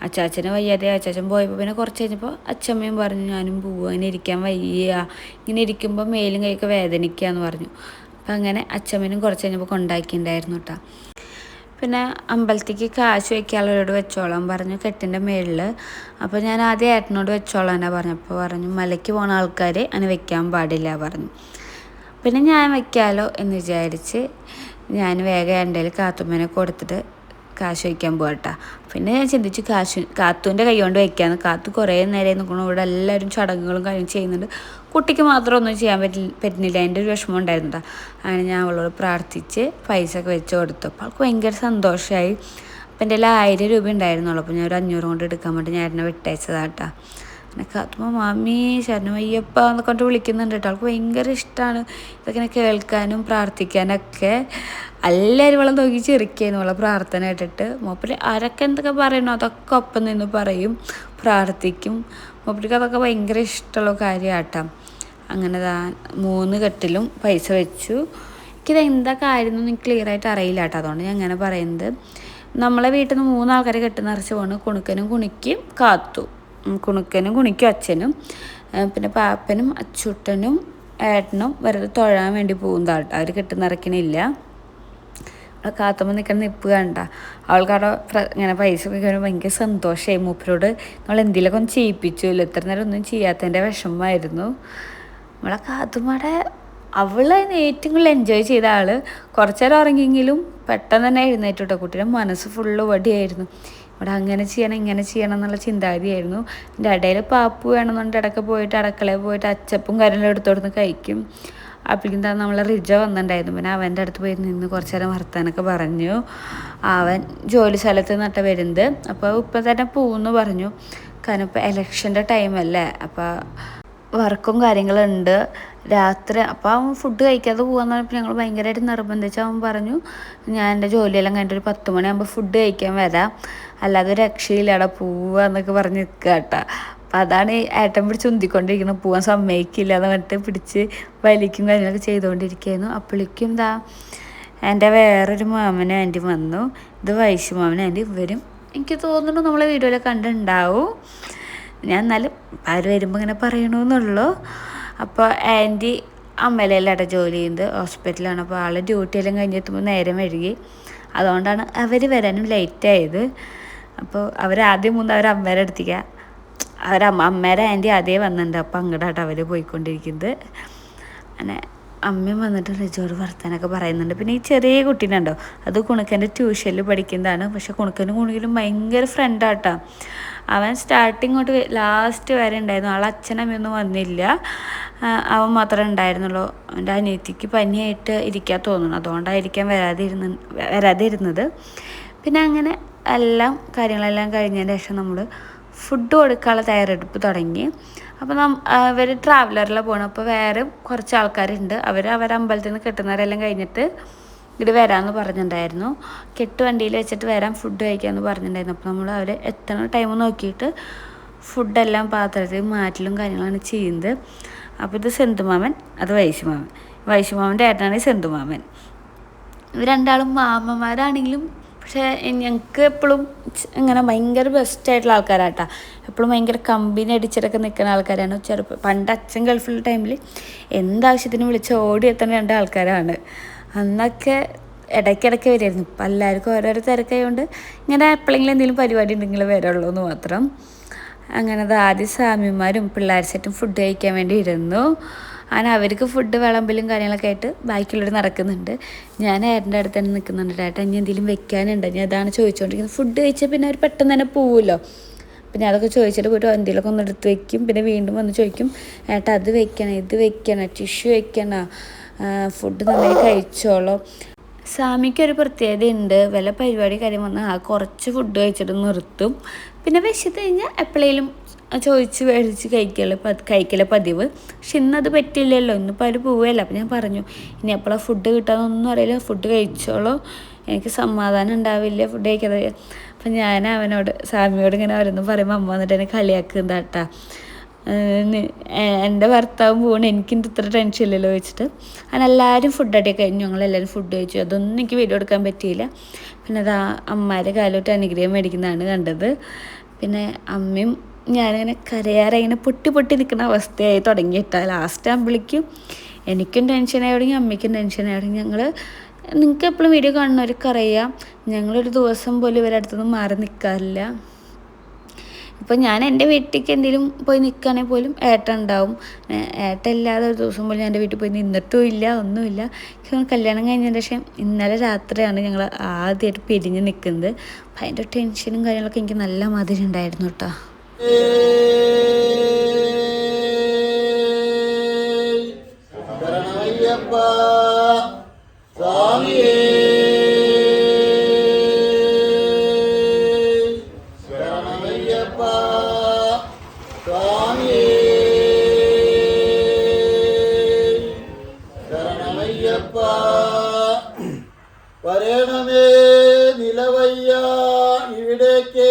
അച്ചാച്ചന് വയ്യാതെ അച്ചാച്ചൻ പോയപ്പോൾ പിന്നെ കുറച്ച് കഴിഞ്ഞപ്പോൾ അച്ചമ്മയും പറഞ്ഞു ഞാനും പോവുക, ഇങ്ങനെ ഇരിക്കാൻ വയ്യ, ഇങ്ങനെ ഇരിക്കുമ്പോൾ മേലും കൈയൊക്കെ വേദനിക്കുക എന്ന് പറഞ്ഞു. അപ്പം അങ്ങനെ അച്ചമ്മനും കുറച്ച് കഴിഞ്ഞപ്പോൾ കൊണ്ടാക്കിയിട്ടുണ്ടായിരുന്നു കേട്ടോ. പിന്നെ അമ്പലത്തേക്ക് കാശ് വയ്ക്കാനുള്ളവരോട് വെച്ചോളാൻ പറഞ്ഞു കെട്ടിൻ്റെ മേളിൽ. അപ്പോൾ ഞാൻ ആദ്യം ഏട്ടനോട് വെച്ചോളാനാ പറഞ്ഞപ്പോൾ പറഞ്ഞു മലയ്ക്ക് പോണ ആൾക്കാർ അങ്ങനെ വെക്കാൻ പാടില്ല പറഞ്ഞു. പിന്നെ ഞാൻ വെക്കാമല്ലോ എന്ന് വിചാരിച്ച് ഞാൻ വേഗം എൻ്റെ കയ്യിൽ കാത്തുമ്മേനെ കൊടുത്തിട്ട് കാശ് വയ്ക്കാൻ പോകട്ടാ. പിന്നെ ഞാൻ ചിന്തിച്ചു കാത്തുവിൻ്റെ കൈ കൊണ്ട് വയ്ക്കാമെന്ന്. കാത്തു കുറേ നേരം നിൽക്കണം. ഇവിടെ എല്ലാവരും ചടങ്ങുകളും കാര്യം ചെയ്യുന്നുണ്ട്. കുട്ടിക്ക് മാത്രം ഒന്നും ചെയ്യാൻ പറ്റുന്നില്ല. അതിൻ്റെ ഒരു വിഷമം ഉണ്ടായിരുന്നു. അങ്ങനെ ഞാൻ അവളോട് പ്രാർത്ഥിച്ച് പൈസ ഒക്കെ വെച്ച് കൊടുത്തു. അപ്പോൾ അവൾക്ക് ഭയങ്കര സന്തോഷമായി. അപ്പം എൻ്റെ 1000 രൂപ ഉണ്ടായിരുന്നുള്ളൂ. അപ്പോൾ ഞാൻ ഒരു 500 കൊണ്ട് എടുക്കാൻ വേണ്ടി ഞാൻ എന്നെ വിട്ടയച്ചതാട്ടാ. അങ്ങനെ കാത്തുമ്പോൾ മാമി ശരണം അയ്യപ്പ എന്നൊക്കെ കൊണ്ട് വിളിക്കുന്നുണ്ട് കേട്ടോ. അവൾക്ക് ഭയങ്കര ഇഷ്ടമാണ് ഇതൊക്കെ കേൾക്കാനും പ്രാർത്ഥിക്കാനൊക്കെ. എല്ലാവരും ഇവളെ നോക്കി ചിരിക്കുന്നു ഇവളെ പ്രാർത്ഥന കേട്ടിട്ട്. മൂപ്പര് ആരൊക്കെ എന്തൊക്കെ പറയണോ അതൊക്കെ ഒപ്പം നിന്ന് പറയും, പ്രാർത്ഥിക്കും. മൂപ്പർക്ക് അതൊക്കെ ഭയങ്കര ഇഷ്ടമുള്ള കാര്യമാട്ടാം. അങ്ങനെ 3 കെട്ടിലും പൈസ വെച്ചു. എനിക്കിത് എന്താ കാര്യം എന്നൊന്നും ക്ലിയർ ആയിട്ട് അറിയില്ല കേട്ടോ. അതുകൊണ്ട് ഞാൻ അങ്ങനെ പറയുന്നത്. നമ്മളെ വീട്ടിൽ നിന്ന് 3 ആൾക്കാരെ കെട്ടി നിറച്ച് പോണ്. കുണുക്കനും കുണിക്കും കാത്തു, കുണുക്കനും കുണിക്കും അച്ഛനും, പിന്നെ പാപ്പനും അച്ചൂട്ടനും ഏട്ടനും വെറുതെ തൊഴാൻ വേണ്ടി പോകുന്നതാട്ടോ. അവർ കെട്ടി നിറയ്ക്കണില്ല. കാത്തുമ്പോൾ നിൽക്കുന്ന നിപ്പ് കണ്ട അവൾക്കവിടെ ഇങ്ങനെ പൈസ ഒക്കെ ഭയങ്കര സന്തോഷമായി. മൂപ്പരോട് നമ്മൾ എന്തെങ്കിലുമൊക്കെ ഒന്ന് ചെയ്യിപ്പിച്ചുല്ലോ, ഇത്ര നേരം ഒന്നും ചെയ്യാത്തതിൻ്റെ വിഷമമായിരുന്നു. നമ്മളെ കാത്തുമ്മടെ അവൾ ഏറ്റവും കൂടുതൽ എൻജോയ് ചെയ്ത ആൾ. കുറച്ച് നേരം ഉറങ്ങിയെങ്കിലും പെട്ടെന്ന് തന്നെ എഴുന്നേറ്റ് കേട്ടോ. കുട്ടിയുടെ മനസ്സ് ഫുള്ള് വടിയായിരുന്നു. ഇവിടെ അങ്ങനെ ചെയ്യണം ഇങ്ങനെ ചെയ്യണം എന്നുള്ള ചിന്താഗതിയായിരുന്നു. എൻ്റെ ഇടയിൽ പാപ്പു വേണമെന്നുണ്ട് ഇടയ്ക്ക് പോയിട്ട് അടുക്കളയിൽ പോയിട്ട് അച്ചപ്പും കാര്യങ്ങളും എടുത്തോടുന്ന് കഴിക്കും. അപ്പോഴേക്കും നമ്മളെ റിജ വന്നിട്ടുണ്ടായിരുന്നു. പിന്നെ അവൻ്റെ അടുത്ത് പോയി നിന്ന് കുറച്ച് നേരം വർത്താനൊക്കെ പറഞ്ഞു. അവൻ ജോലി സ്ഥലത്ത് നിന്നിട്ട് വരുന്നത്. അപ്പോൾ ഇപ്പം തന്നെ പോകുമെന്ന് പറഞ്ഞു. കാരണം ഇപ്പോൾ എലക്ഷൻ്റെ ടൈമല്ലേ, അപ്പോൾ വർക്കും കാര്യങ്ങളുണ്ട് രാത്രി. അപ്പോൾ അവൻ ഫുഡ് കഴിക്കാതെ പോകാമെന്ന് പറഞ്ഞപ്പോൾ ഞങ്ങൾ ഭയങ്കരമായിട്ട് നിർബന്ധിച്ച് അവൻ പറഞ്ഞു ഞാൻ എൻ്റെ ജോലിയെല്ലാം കഴിഞ്ഞിട്ട് ഒരു 10 മണിയാകുമ്പോൾ ഫുഡ് കഴിക്കാൻ വരാം, അല്ലാതെ ഒരു രക്ഷയില്ല അവിടെ പോവുക എന്നൊക്കെ പറഞ്ഞ് നിൽക്കുക കേട്ടോ. അപ്പം അതാണ് ഏട്ടൻ പിടിച്ച് ഉന്തിക്കൊണ്ടിരിക്കുന്നത്. പോകാൻ സമ്മതിക്കില്ല എന്ന് പറഞ്ഞിട്ട് പിടിച്ച് വലിക്കും കാര്യങ്ങളൊക്കെ ചെയ്തുകൊണ്ടിരിക്കുകയായിരുന്നു. അപ്പോഴേക്കും എൻ്റെ വേറൊരു മാമനും ആൻറ്റി വന്നു. ഇത് വൈശു മാമനും ആൻറ്റി. ഇവരും എനിക്ക് തോന്നുന്നു നമ്മളെ വീഡിയോയിലൊക്കെ കണ്ടിട്ടുണ്ടാവും. ഞാൻ എന്നാലും ആര് വരുമ്പോൾ ഇങ്ങനെ പറയണമെന്നുള്ളൂ. അപ്പോൾ ആൻറ്റി അമ്മയിലെല്ലാം ജോലി ചെയ്യുന്നത് ഹോസ്പിറ്റലാണ്. അപ്പോൾ ആൾ ഡ്യൂട്ടിയെല്ലാം കഴിഞ്ഞെത്തുമ്പോൾ നേരം വൈകി. അതുകൊണ്ടാണ് അവർ വരാനും ലേറ്റായത്. അപ്പോൾ അവരാദ്യം അവരമ്മേരെ അടുത്തേക്ക് അമ്മേരെ ആൻറ്റി ആദ്യമേ വന്നിട്ടുണ്ട്. അപ്പോൾ അങ്ങോട്ടാട്ടോ അവർ പോയിക്കൊണ്ടിരിക്കുന്നത്. അങ്ങനെ അമ്മയും വന്നിട്ട് റിജോട് വർത്താനൊക്കെ പറയുന്നുണ്ട്. പിന്നെ ഈ ചെറിയ കുട്ടീനുണ്ടോ, അത് കുണുക്കൻ്റെ ട്യൂഷനിൽ പഠിക്കുന്നതാണ്. പക്ഷെ കുണുക്കനും കുണുക്കലും ഭയങ്കര ഫ്രണ്ടാട്ടോ. അവൻ സ്റ്റാർട്ടിങ് തൊട്ട് ലാസ്റ്റ് വരെ ഉണ്ടായിരുന്നു. ആൾ അച്ഛനമ്മയൊന്നും വന്നില്ല, അവൻ മാത്രമേ ഉണ്ടായിരുന്നുള്ളൂ. അവൻ്റെ അനിയത്തിക്ക് പനിയായിട്ട് ഇരിക്കാൻ തോന്നുന്നു, അതുകൊണ്ടായിരിക്കാം വരാതിരുന്നത്. പിന്നെ അങ്ങനെ കാര്യങ്ങളെല്ലാം കഴിഞ്ഞതിന് ശേഷം നമ്മൾ ഫുഡ് കൊടുക്കാനുള്ള തയ്യാറെടുപ്പ് തുടങ്ങി. അപ്പോൾ ഇവർ ട്രാവലറിലാണ് പോകണം. അപ്പോൾ വേറെ കുറച്ച് ആൾക്കാരുണ്ട്. അവരെ അമ്പലത്തിൽ നിന്ന് കെട്ടുന്നവരെല്ലാം കഴിഞ്ഞിട്ട് ഇത് വരാമെന്ന് പറഞ്ഞിട്ടുണ്ടായിരുന്നു. വണ്ടിയിൽ വെച്ചിട്ട് വരാം ഫുഡ് കഴിക്കാമെന്ന് പറഞ്ഞിട്ടുണ്ടായിരുന്നു. അപ്പോൾ നമ്മൾ അവർ എത്തണ ടൈം നോക്കിയിട്ട് ഫുഡെല്ലാം പാത്രത്തിൽ മാറ്റലും കാര്യങ്ങളാണ് ചെയ്യുന്നത്. അപ്പോൾ ഇത് സെന്തുമാമൻ, അത് വൈശുമാമൻ്റെ ഏട്ടനാണ് സെന്തുമാമൻ. ഇവർ രണ്ടാളും മാമന്മാരാണെങ്കിലും പക്ഷേ ഞങ്ങൾക്ക് എപ്പോഴും ഇങ്ങനെ ഭയങ്കര ബെസ്റ്റായിട്ടുള്ള ആൾക്കാരാട്ടാ. എപ്പോഴും ഭയങ്കര കമ്പനി അടിച്ചിട്ടൊക്കെ നിൽക്കുന്ന ആൾക്കാരാണ്. പണ്ട് അച്ഛൻ ഗൾഫിലുള്ള ടൈമിൽ എന്താവശ്യത്തിനും വിളിച്ച് ഓടി എത്തുന്ന 2 ആൾക്കാരാണ്. അന്നൊക്കെ ഇടയ്ക്കിടയ്ക്ക് വരുമായിരുന്നു. ഇപ്പം എല്ലാവർക്കും ഓരോരോ തിരക്കായതുകൊണ്ട് ഇങ്ങനെ എപ്പോഴെങ്കിലും എന്തെങ്കിലും പരിപാടി ഉണ്ടെങ്കിൽ വരുള്ളൂ എന്ന് മാത്രം. അങ്ങനെ ആദ്യം സ്വാമിമാരും പിള്ളേർ സെറ്റും ഫുഡ് കഴിക്കാൻ വേണ്ടി ഇരുന്നു. അങ്ങനെ അവർക്ക് ഫുഡ് വിളമ്പലും കാര്യങ്ങളൊക്കെ ആയിട്ട് ബാക്കിയുള്ളവർ നടക്കുന്നുണ്ട്. ഞാൻ ഏട്ടൻ്റെ അടുത്ത് തന്നെ നിൽക്കുന്നുണ്ട്. ഏട്ടൻ ഇനി എന്തെങ്കിലും വെക്കാനുണ്ട്, ഞാൻ അതാണ് ചോദിച്ചുകൊണ്ടിരിക്കുന്നത്. ഫുഡ് കഴിച്ചാൽ പിന്നെ അവർ പെട്ടെന്ന് തന്നെ പോവുമല്ലോ. പിന്നെ അതൊക്കെ ചോദിച്ചിട്ട് പോയിട്ട് എന്തെങ്കിലുമൊക്കെ ഒന്ന് എടുത്ത് വെക്കും. പിന്നെ വീണ്ടും വന്ന് ചോദിക്കും ഏട്ടാ അത് വെക്കണം, ഇത് വെക്കണം, ടിഷ്യൂ വെക്കണം, ഫുഡ് നന്നായി കഴിച്ചോളൂ. സ്വാമിക്കൊരു പ്രത്യേകതയുണ്ട്. വല്ല പരിപാടി കാര്യം വന്നാൽ കുറച്ച് ഫുഡ് കഴിച്ചിട്ട് നിർത്തും. പിന്നെ വിശത്ത് കഴിഞ്ഞാൽ എപ്പോഴേലും ചോദിച്ച് മേടിച്ച് കഴിക്കല് പതിവ്. പക്ഷെ ഇന്നത് പറ്റില്ലല്ലോ, ഇന്നിപ്പോൾ അവർ പോവുകയല്ല. അപ്പോൾ ഞാൻ പറഞ്ഞു ഇനി എപ്പോഴാണ് ഫുഡ് കിട്ടാമെന്നൊന്നും അറിയില്ല, ഫുഡ് കഴിച്ചോളൂ, എനിക്ക് സമാധാനം ഉണ്ടാവില്ല ഫുഡ് കഴിക്കാതെ. അപ്പം ഞാൻ സ്വാമിയോട് ഇങ്ങനെ ഓരോന്നും പറയുമ്പോൾ അമ്മ വന്നിട്ട് എന്നെ കളിയാക്കുന്നതാട്ടാ. എൻ്റെ ഭർത്താവും പോകണം, എനിക്കിൻ്റെ ഇത്ര ടെൻഷൻ ഇല്ലല്ലോ വെച്ചിട്ട്. അങ്ങനെ എല്ലാവരും ഫുഡൊക്കെ കഴിഞ്ഞു. ഞങ്ങളെല്ലാവരും ഫുഡ് കഴിച്ചു. അതൊന്നും എനിക്ക് വീഡിയോ എടുക്കാൻ പറ്റിയില്ല. പിന്നെ അത് അമ്മമാരെ കാലോട്ട് അനുഗ്രഹം മേടിക്കുന്നതാണ് കണ്ടത്. പിന്നെ അമ്മയും ഞാനിങ്ങനെ കരയാറെ ഇങ്ങനെ പൊട്ടി നിൽക്കുന്ന അവസ്ഥയായി തുടങ്ങിയിട്ടാൽ ലാസ്റ്റ് ആകുമ്പോഴേക്കും എനിക്കും ടെൻഷനായി തുടങ്ങി, അമ്മയ്ക്കും ടെൻഷനായി തുടങ്ങി. നിങ്ങൾക്ക് എപ്പോഴും വീഡിയോ കാണുന്നവർക്ക് അറിയാം, ഞങ്ങളൊരു ദിവസം പോലും ഇവരുടെ അടുത്തൊന്നും മാറി നിൽക്കാറില്ല. ഇപ്പോൾ ഞാൻ എൻ്റെ വീട്ടിലേക്ക് എന്തെങ്കിലും പോയി നിൽക്കുകയാണെങ്കിൽ പോലും ഏട്ടൻ ഉണ്ടാവും. ഏട്ടൻ ഇല്ലാതെ ഒരു ദിവസം പോലും ഞാൻ എൻ്റെ വീട്ടിൽ പോയി നിന്നിട്ടും ഇല്ല, ഒന്നുമില്ല. കല്യാണം കഴിഞ്ഞതിന് ശേഷം ഇന്നലെ രാത്രിയാണ് ഞങ്ങൾ ആദ്യമായിട്ട് പിരിഞ്ഞ് നിൽക്കുന്നത്. അപ്പം അതിൻ്റെ ടെൻഷനും കാര്യങ്ങളൊക്കെ എനിക്ക് നല്ല മാതിരി ഉണ്ടായിരുന്നു കേട്ടോ. വരണമേ നിലവയ്യ ഇവിടേക്ക്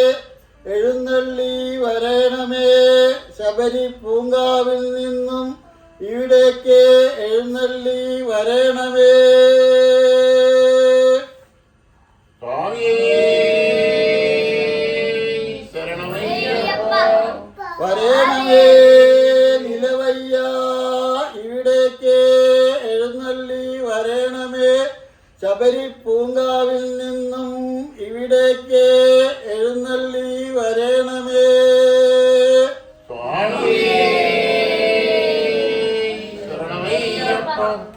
എഴുന്നള്ളി വരണമേ, ശബരി പൂങ്കാവിൽ നിന്നും ഇവിടേക്ക് എഴുന്നള്ളി വരണമേ. സ്വാമിയേ ഇവിടേക്ക് എഴുന്നള്ളി വരണമേ.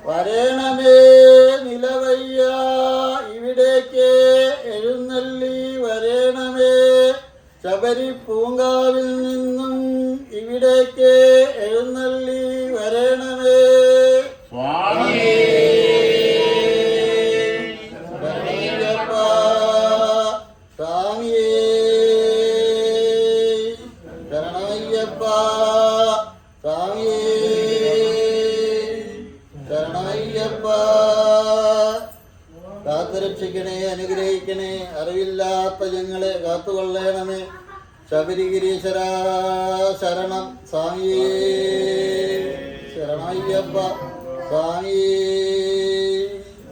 വരണമേ നിലവയ്യ ഇവിടേക്ക് എഴുന്നള്ളി വരണമേ. ശബരി പൂങ്കാവിൽ നിന്നും ഇവിടേക്ക് എഴുന്നള്ളി വരണമേ. ശരണയ്യപ്പ സ്വാമിയേ ശരണയ്യപ്പ സ്വാമിയേ ശരണയ്യപ്പ. കാത്തുരക്ഷിക്കണേ, അനുഗ്രഹിക്കണേ, അറിവില്ലാത്ത ഞങ്ങളെ കാത്തുകൊള്ളണമേ. ശബരിഗിരീശ്വര ശരണം സ്വാമിയേ ശരണയ്യപ്പ സ്വാമിയേ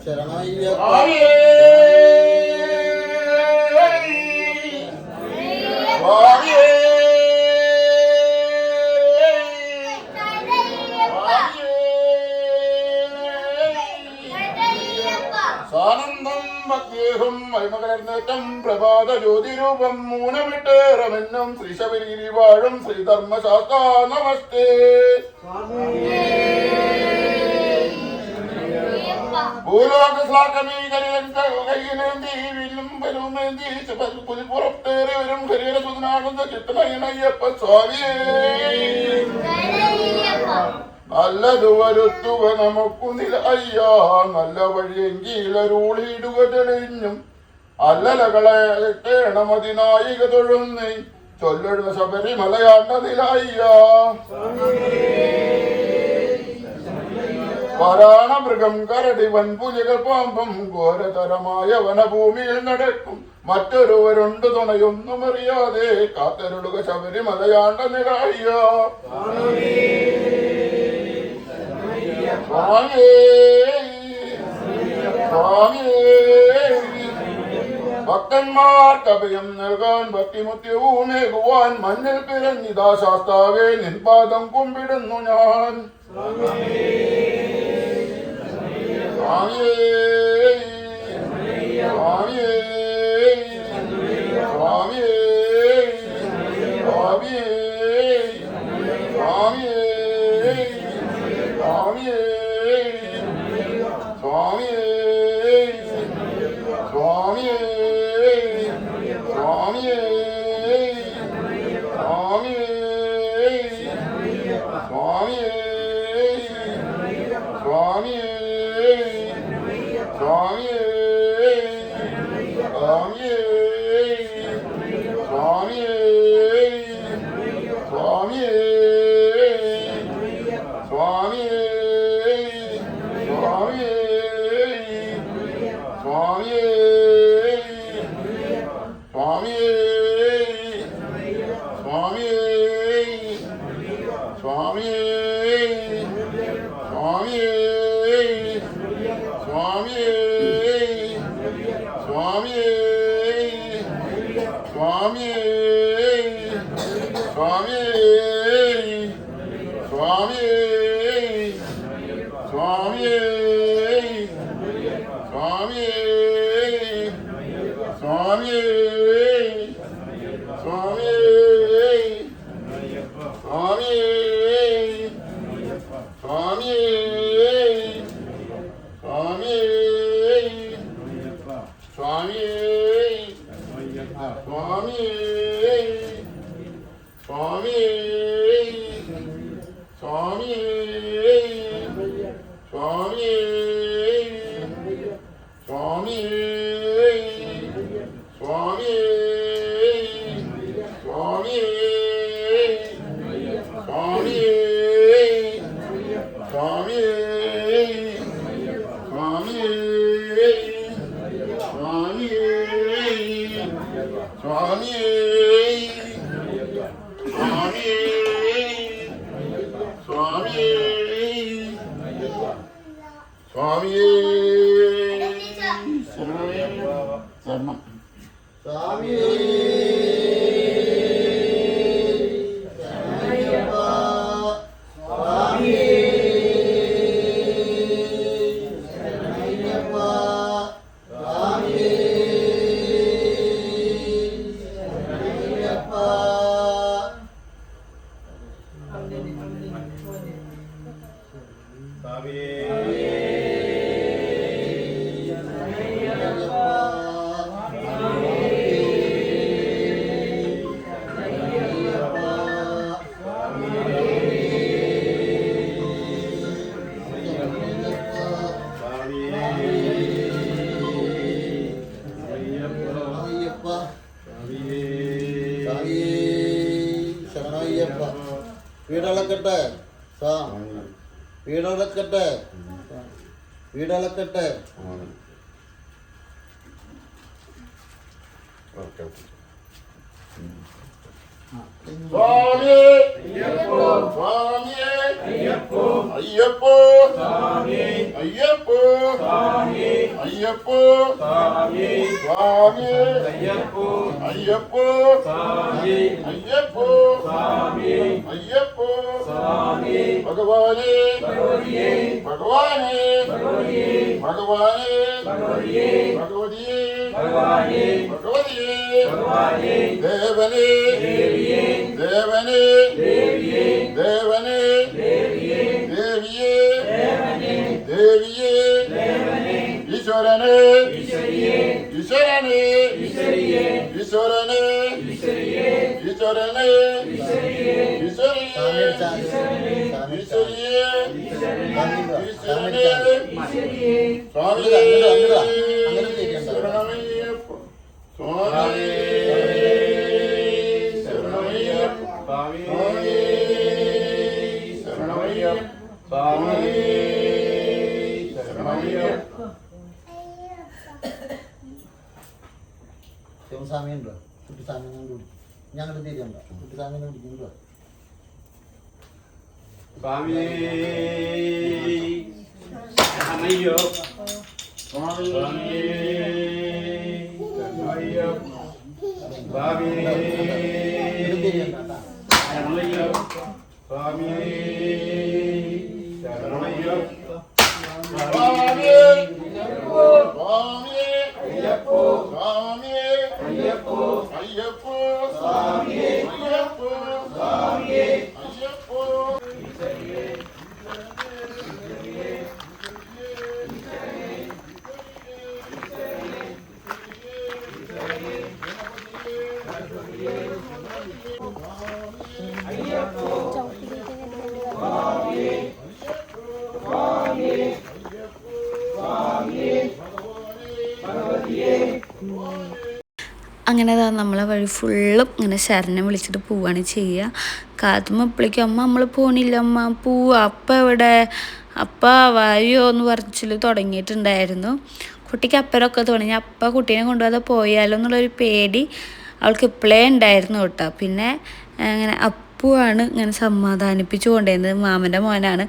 ശരണയ്യപ്പ. സാനന്ദം ഭക്തിയേഹം മഹിമകലർന്നേറ്റം പ്രഭാത ജ്യോതിരൂപം മൂലമിട്ടേറമെന്നും ശ്രീശബരിഗിരി വാഴും ശ്രീധർമ്മശാസ്ത്ര നമസ്തേ. ഭൂലോകശ്ലാകമീകരേന്തി വില്ലുംബലുമേന്തി പുലിപ്പുറത്തേറെ വരും ഹരിഹരസുതനാനന്ദ ചിത്തനയനയ്യപ്പ സ്വാമിയേ. നല്ലതു വരുത്തുക നമുക്കു നില അയ്യാ, നല്ല വഴിയെങ്കിലരുളിയിടുക തെളിഞ്ഞും അല്ലലകളെ കേണമതിനായിക തൊഴുന്നേ ചൊല്ലുന്ന ശബരിമലയാണ്ട നില അയ്യാ. വരാണമൃഗം കരടി വൻപുലികൾ പാമ്പും ഘോരതരമായ വനഭൂമിയിൽ നടക്കും മറ്റൊരുവരുണ്ട് തുണയൊന്നും അറിയാതെ കാത്തരുളുക ശബരിമലയാണ്ട നില അയ്യാ. ഭക്തന്മാർക്ക് അഭയം നൽകാൻ ഭക്തിമുത്യവുമേകുവാൻ മണ്ണിൽ പിറഞ്ഞിതാ ശാസ്താവേ നിൻ പാദം കുമ്പിടുന്നു ഞാൻ. സ്വാമിയേ ശരണയ്യപ്പ. വീടളക്കട്ടെ വീടളക്കട്ടെ വീടളക്കട്ടെ. സ്വാമിയേ സ്വാമിയേ അയ്യപ്പോ അയ്യപ്പോ അയ്യപ്പോ അയ്യപ്പോ സ്വാമിയേ അയ്യപ്പോ അയ്യപ്പോ അയ്യപ്പോ ഭഗവാനേ ഭഗവാനേ ഭഗവാനേ ഭഗവതിയേ ഭഗവതിയേ ദേവനേ ദേവനേ ദേവനേ ദേവിയേ ദേവിയേ ഈശ്വരനേ ഈശ്വരനേ ഈശ്വരനേ ഈശ്വരനേ ശിവസ്വാമിയുണ്ടോ? കുട്ടിസ്വാമി ഞങ്ങളുടെ തിരിയുണ്ടോ? കുട്ടിസ്വാമിനെ വിളിക്കുന്നുണ്ടോ? സ്വാമിയേ ശരണയ്യോ സ്വാമിയേ ശരണയ്യോ സ്വാമിയേ ശരണയ്യോ സ്വാമിയേ ശരണയ്യോ സ്വാമിയേ സ്വാമിയേ അയ്യപ്പോ സ്വാമിയേ അയ്യപ്പോ അയ്യപ്പോ സ്വാമിയേ അയ്യപ്പോ സ്വാമിയേ അയ്യപ്പോ അങ്ങനെ നമ്മളെ വഴി ഫുള്ളും ഇങ്ങനെ ശരണം വിളിച്ചിട്ട് പോവുകയാണ് ചെയ്യുക. കാത്തുമ്പോൾ എപ്പോഴേക്കും അമ്മ നമ്മൾ പോണില്ല അമ്മ പോവുക അപ്പം എവിടെ അപ്പ വായോ എന്ന് പറച്ചിൽ തുടങ്ങിയിട്ടുണ്ടായിരുന്നു. കുട്ടിക്ക് അപ്പരൊക്കെ തുടങ്ങി. അപ്പം കുട്ടീനെ കൊണ്ടുപോകാതെ പോയാലോ എന്നുള്ളൊരു പേടി അവൾക്ക് ഇപ്പോഴേ ഉണ്ടായിരുന്നു കേട്ടോ. പിന്നെ അങ്ങനെ അപ്പുവാണ് ഇങ്ങനെ സമാധാനിപ്പിച്ചു കൊണ്ടുവരുന്നത്. മാമൻ്റെ മോനാണ്.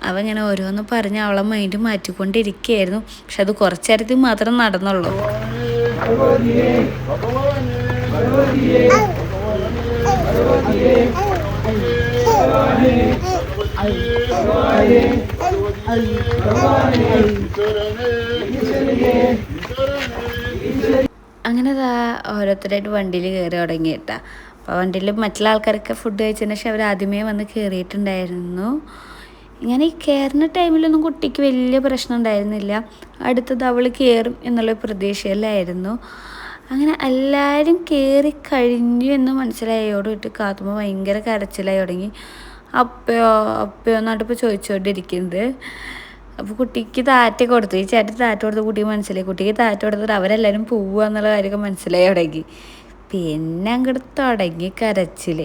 അവൻ ഇങ്ങനെ ഓരോന്ന് പറഞ്ഞ് അവളെ മൈൻഡ് മാറ്റിക്കൊണ്ടിരിക്കുകയായിരുന്നു. പക്ഷെ അത് കുറച്ച് നേരത്തിൽ മാത്രം നടന്നുള്ളൂ. അങ്ങനെ ഓരോരുത്തരായിട്ട് വണ്ടിയിൽ കയറി തുടങ്ങിയിട്ടാ. അപ്പോൾ വണ്ടിയിൽ മറ്റുള്ള ആൾക്കാരൊക്കെ ഫുഡ് കഴിച്ചതിന് ശേഷം അവർ ആദ്യമേ വന്ന് കയറിയിട്ടുണ്ടായിരുന്നു. ഇങ്ങനെ ഈ കയറുന്ന ടൈമിലൊന്നും കുട്ടിക്ക് വലിയ പ്രശ്നം ഉണ്ടായിരുന്നില്ല. അടുത്തത് അവൾ കയറും എന്നുള്ള പ്രതീക്ഷയിലായിരുന്നു. അങ്ങനെ എല്ലാവരും കയറി കഴിഞ്ഞു എന്ന് മനസ്സിലായോടുകൂടി കാത്തുമ്പോൾ ഭയങ്കര കരച്ചിലായി തുടങ്ങി. അപ്പയോ അപ്പയോ എന്നാട്ടിപ്പോൾ ചോദിച്ചുകൊണ്ടിരിക്കുന്നത്. അപ്പോൾ കുട്ടിക്ക് താറ്റ കൊടുത്തു. ഈ ചേട്ടൻ താറ്റ കൊടുത്ത് കുട്ടിക്ക് മനസ്സിലായി. കുട്ടിക്ക് താറ്റ കൊടുത്തിട്ട് അവരെല്ലാവരും പോവുക എന്നുള്ള കാര്യമൊക്കെ മനസ്സിലായി തുടങ്ങി. പിന്നെ അങ്ങോട്ട് തുടങ്ങി കരച്ചിൽ.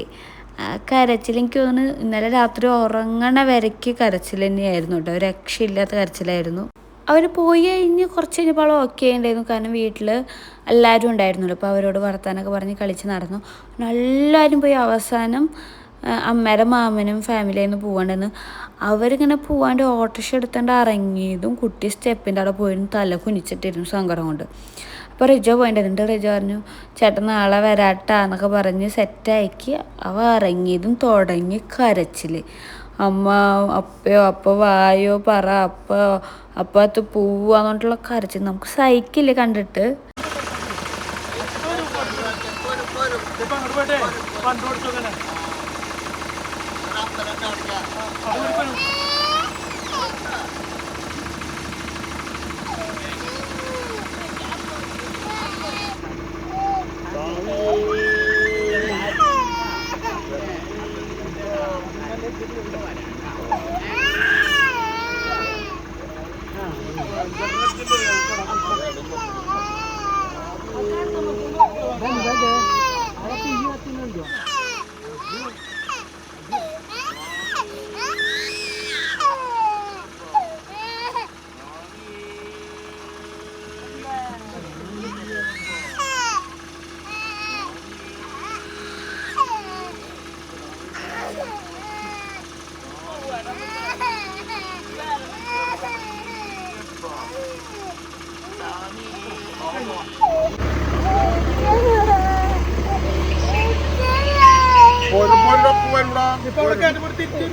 ആ കരച്ചിൽ എനിക്ക് തോന്നുന്നു ഇന്നലെ രാത്രി ഉറങ്ങണ വരയ്ക്ക് കരച്ചിൽ തന്നെയായിരുന്നു കേട്ടോ. ഒരു രക്ഷയില്ലാത്ത കരച്ചിലായിരുന്നു. അവർ പോയി കഴിഞ്ഞ് കുറച്ച് കഴിഞ്ഞപ്പോൾ അവൾ ഓക്കെ ഉണ്ടായിരുന്നു. കാരണം വീട്ടിൽ എല്ലാവരും ഉണ്ടായിരുന്നല്ലോ. അപ്പോൾ അവരോട് വർത്താനൊക്കെ പറഞ്ഞ് കളിച്ച് നടന്നു. എല്ലാവരും പോയി അവസാനം അമ്മയുടെ മാമനും ഫാമിലിയിൽ നിന്ന് പോകണ്ടെന്ന് അവരിങ്ങനെ പോകാണ്ട് ഓട്ടോറിക്ഷ എടുത്തോണ്ട് ഇറങ്ങിയതും കുട്ടി സ്റ്റെപ്പിൻ്റെ അവിടെ പോയിരുന്നു തല കുനിച്ചിട്ടിരുന്നു സങ്കടം കൊണ്ട്. അപ്പോൾ റിജോ പോയിട്ടുണ്ട്. റിജോ പറഞ്ഞു ചേട്ടൻ നാളെ വരാട്ടാന്നൊക്കെ പറഞ്ഞ് സെറ്റാക്കി അവ ഇറങ്ങിയതും തുടങ്ങി കരച്ചിൽ. അമ്മ അപ്പയോ അപ്പ വായോ പറ അപ്പ അത് പോവാന്നിട്ടുള്ള കരച്ചിൽ നമുക്ക് സഹിക്കില്ല കണ്ടിട്ട്.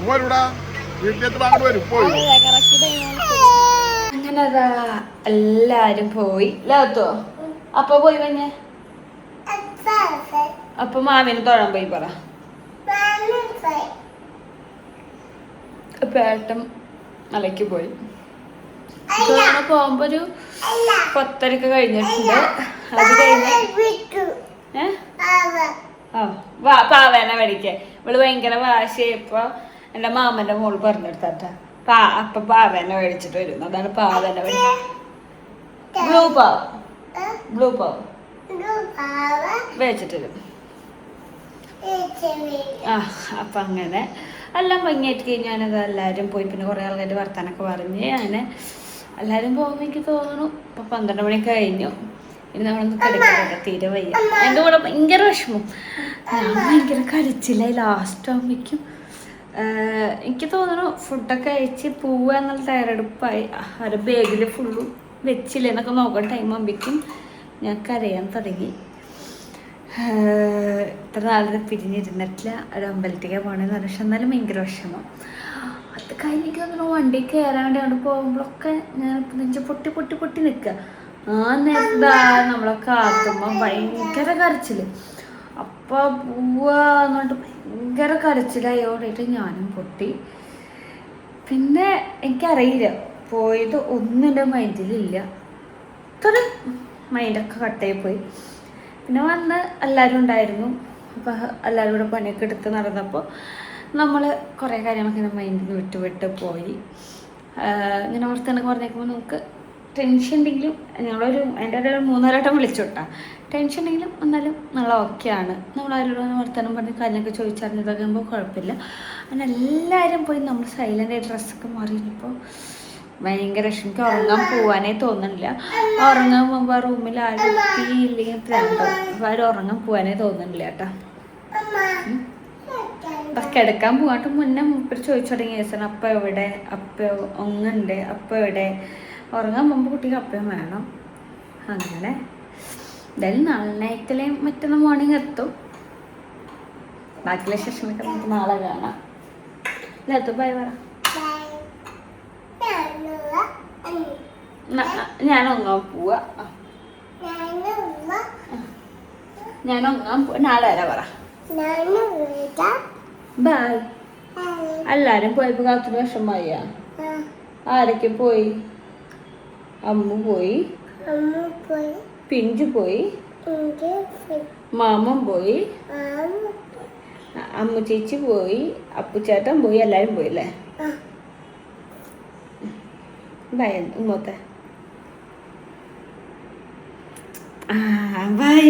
വരൂടാ വീട്ടിലേക്ക് അങ്ങോട്ട് വരും പോയി. അങ്ങനെ അതാ എല്ലാരും പോയി ലാത്തോ അപ്പൊ പോയി വഞ്ഞേ അപ്പൊ മാമിനെ തൊഴാൻ പോയി പറ. അപ്പൊ ഏട്ടൻ മലയ്ക്ക് പോയി. പോകുമ്പോ ഒരു 10:30 കഴിഞ്ഞിട്ടുണ്ട്. അത് കഴിഞ്ഞ് പാവേനെ മേടിക്കേ ഇവള് ഭയങ്കര വാശിയപ്പോ എന്റെ മാമന്റെ മോള് പറഞ്ഞെടുത്താട്ടാ അപ്പൊ പാവേനെ മേടിച്ചിട്ട് വരും. അതാണ് പാവേനെ ബ്ലൂ പാവ് മേടിച്ചിട്ട് വരും. അപ്പൊ അങ്ങനെ എല്ലാം ഭംഗിയായിട്ട് കഴിഞ്ഞാനത് എല്ലാരും പോയി. പിന്നെ കുറെ ആൾക്കാർ വർത്താനൊക്കെ പറഞ്ഞ് അങ്ങനെ എല്ലാരും പോകുമ്പോ എനിക്ക് തോന്നുന്നു ഇപ്പൊ 12 മണി കഴിഞ്ഞു. ഇനി നമ്മളൊന്ന് കിടക്കട്ടെ, തീരെ വയ്യ. എൻ്റെ കൂടെ ഭയങ്കര വിഷമം. ഞാൻ ഭയങ്കര കരച്ചില്ല ലാസ്റ്റ് ആകുമ്പോഴേക്കും. എനിക്ക് തോന്നുന്നു ഫുഡൊക്കെ അയച്ച് പോവുക എന്നുള്ള തയ്യാറെടുപ്പായി. ഒരു ബാഗിൽ ഫുള്ളും വെച്ചില്ല എന്നൊക്കെ നോക്കാൻ ടൈം ആകുമ്പോഴേക്കും ഞാൻ കരയാൻ തുടങ്ങി. ഇത്ര നാളെ പിരിഞ്ഞിരുന്നിട്ടില്ല. ഒരു അമ്പലത്തേക്ക് പോകണമെന്ന് പറഞ്ഞു. പക്ഷെ എന്നാലും ഭയങ്കര വിഷമം. അത് കഴിഞ്ഞിട്ട് തോന്നുന്നു വണ്ടി കയറാൻ വേണ്ടി അവിടെ പോകുമ്പോഴൊക്കെ ഞാൻ നെഞ്ച് പൊട്ടി നിൽക്കുക. ആ നേരത്താ നമ്മളെ കാത്തുമ്പോൾ ഭയങ്കര കരച്ചില്. അപ്പൊ പോവാന്ന് പറഞ്ഞിട്ട് ഭയങ്കര കരച്ചിലായോടിട്ട് ഞാനും പൊട്ടി. പിന്നെ എനിക്കറിയില്ല പോയത് ഒന്നും എൻ്റെ മൈൻഡിലില്ല. ഇത്ര മൈൻഡൊക്കെ കട്ടായി പോയി. പിന്നെ വന്ന് എല്ലാവരും ഉണ്ടായിരുന്നു. അപ്പം എല്ലാവരും കൂടെ പണിയൊക്കെ എടുത്ത് നടന്നപ്പോൾ നമ്മൾ കുറേ കാര്യങ്ങളൊക്കെ ഇങ്ങനെ മൈൻഡിൽ നിന്ന് വിട്ട് പോയി. ഇങ്ങനെ ഓർത്തെന്നൊക്കെ പറഞ്ഞേക്കുമ്പോൾ നമുക്ക് ടെൻഷൻ ഉണ്ടെങ്കിലും ഞങ്ങളൊരു അതിൻ്റെ ഒരു 3-4 വട്ടം വിളിച്ചു വിട്ടാ. ടെൻഷൻ ഉണ്ടെങ്കിലും എന്നാലും നല്ല ഓക്കെയാണ്. നമ്മൾ ആരോടും വർത്തമാനം പറഞ്ഞ് കാര്യങ്ങളൊക്കെ ചോദിച്ചറിഞ്ഞതൊക്കെ ആകുമ്പോൾ കുഴപ്പമില്ല. അങ്ങനെ എല്ലാവരും പോയി നമ്മൾ സൈലൻ്റായി ഡ്രസ്സൊക്കെ മാറിയപ്പോൾ ഭയങ്കര വിഷമം. എനിക്ക് ഉറങ്ങാൻ പോവാനേ തോന്നുന്നില്ല. ഉറങ്ങാൻ പോകുമ്പോൾ ആ റൂമിൽ ആരും ഇല്ലെങ്കിൽ പ്രാന്തം. അപ്പോൾ ആരും ഉറങ്ങാൻ പോവാനേ തോന്നുന്നില്ല കേട്ടോ. അപ്പം കിടക്കാൻ പോകാട്ട് മുന്നേ മുപ്പര് ചോദിച്ചു തുടങ്ങിയ ദിവസം അപ്പ എവിടെ, അപ്പ ഒന്നുണ്ട്, അപ്പ എവിടെ. ഉറങ്ങാൻ പോകുമ്പോൾ കുട്ടിക്ക് അപ്പയും വേണം. അങ്ങനെ എന്തായാലും നാളെ നൈറ്റിലെയും മറ്റന്നാൾ മോർണിംഗ് എത്തും. ബാക്കിയുള്ള സെഷനൊക്കെ നമുക്ക് നാളെ കാണാം. ഇല്ലാത്ത ബൈ പറ. ഞാൻ ഉറങ്ങാൻ പോവാ. നാളെ വരാ പറ. ബൈ. എല്ലാരും പോയപ്പോ കാത്തിന് വിഷമമായ. ആരൊക്കെ പോയി? അമ്മു പോയി, പിഞ്ചു പോയി, മാമൻ പോയി, അമ്മു ചേച്ചി പോയി, അപ്പുച്ചേട്ടൻ പോയി, എല്ലാരും പോയില്ലേ? ബൈ ഉമ്മത്തെ. ബൈ.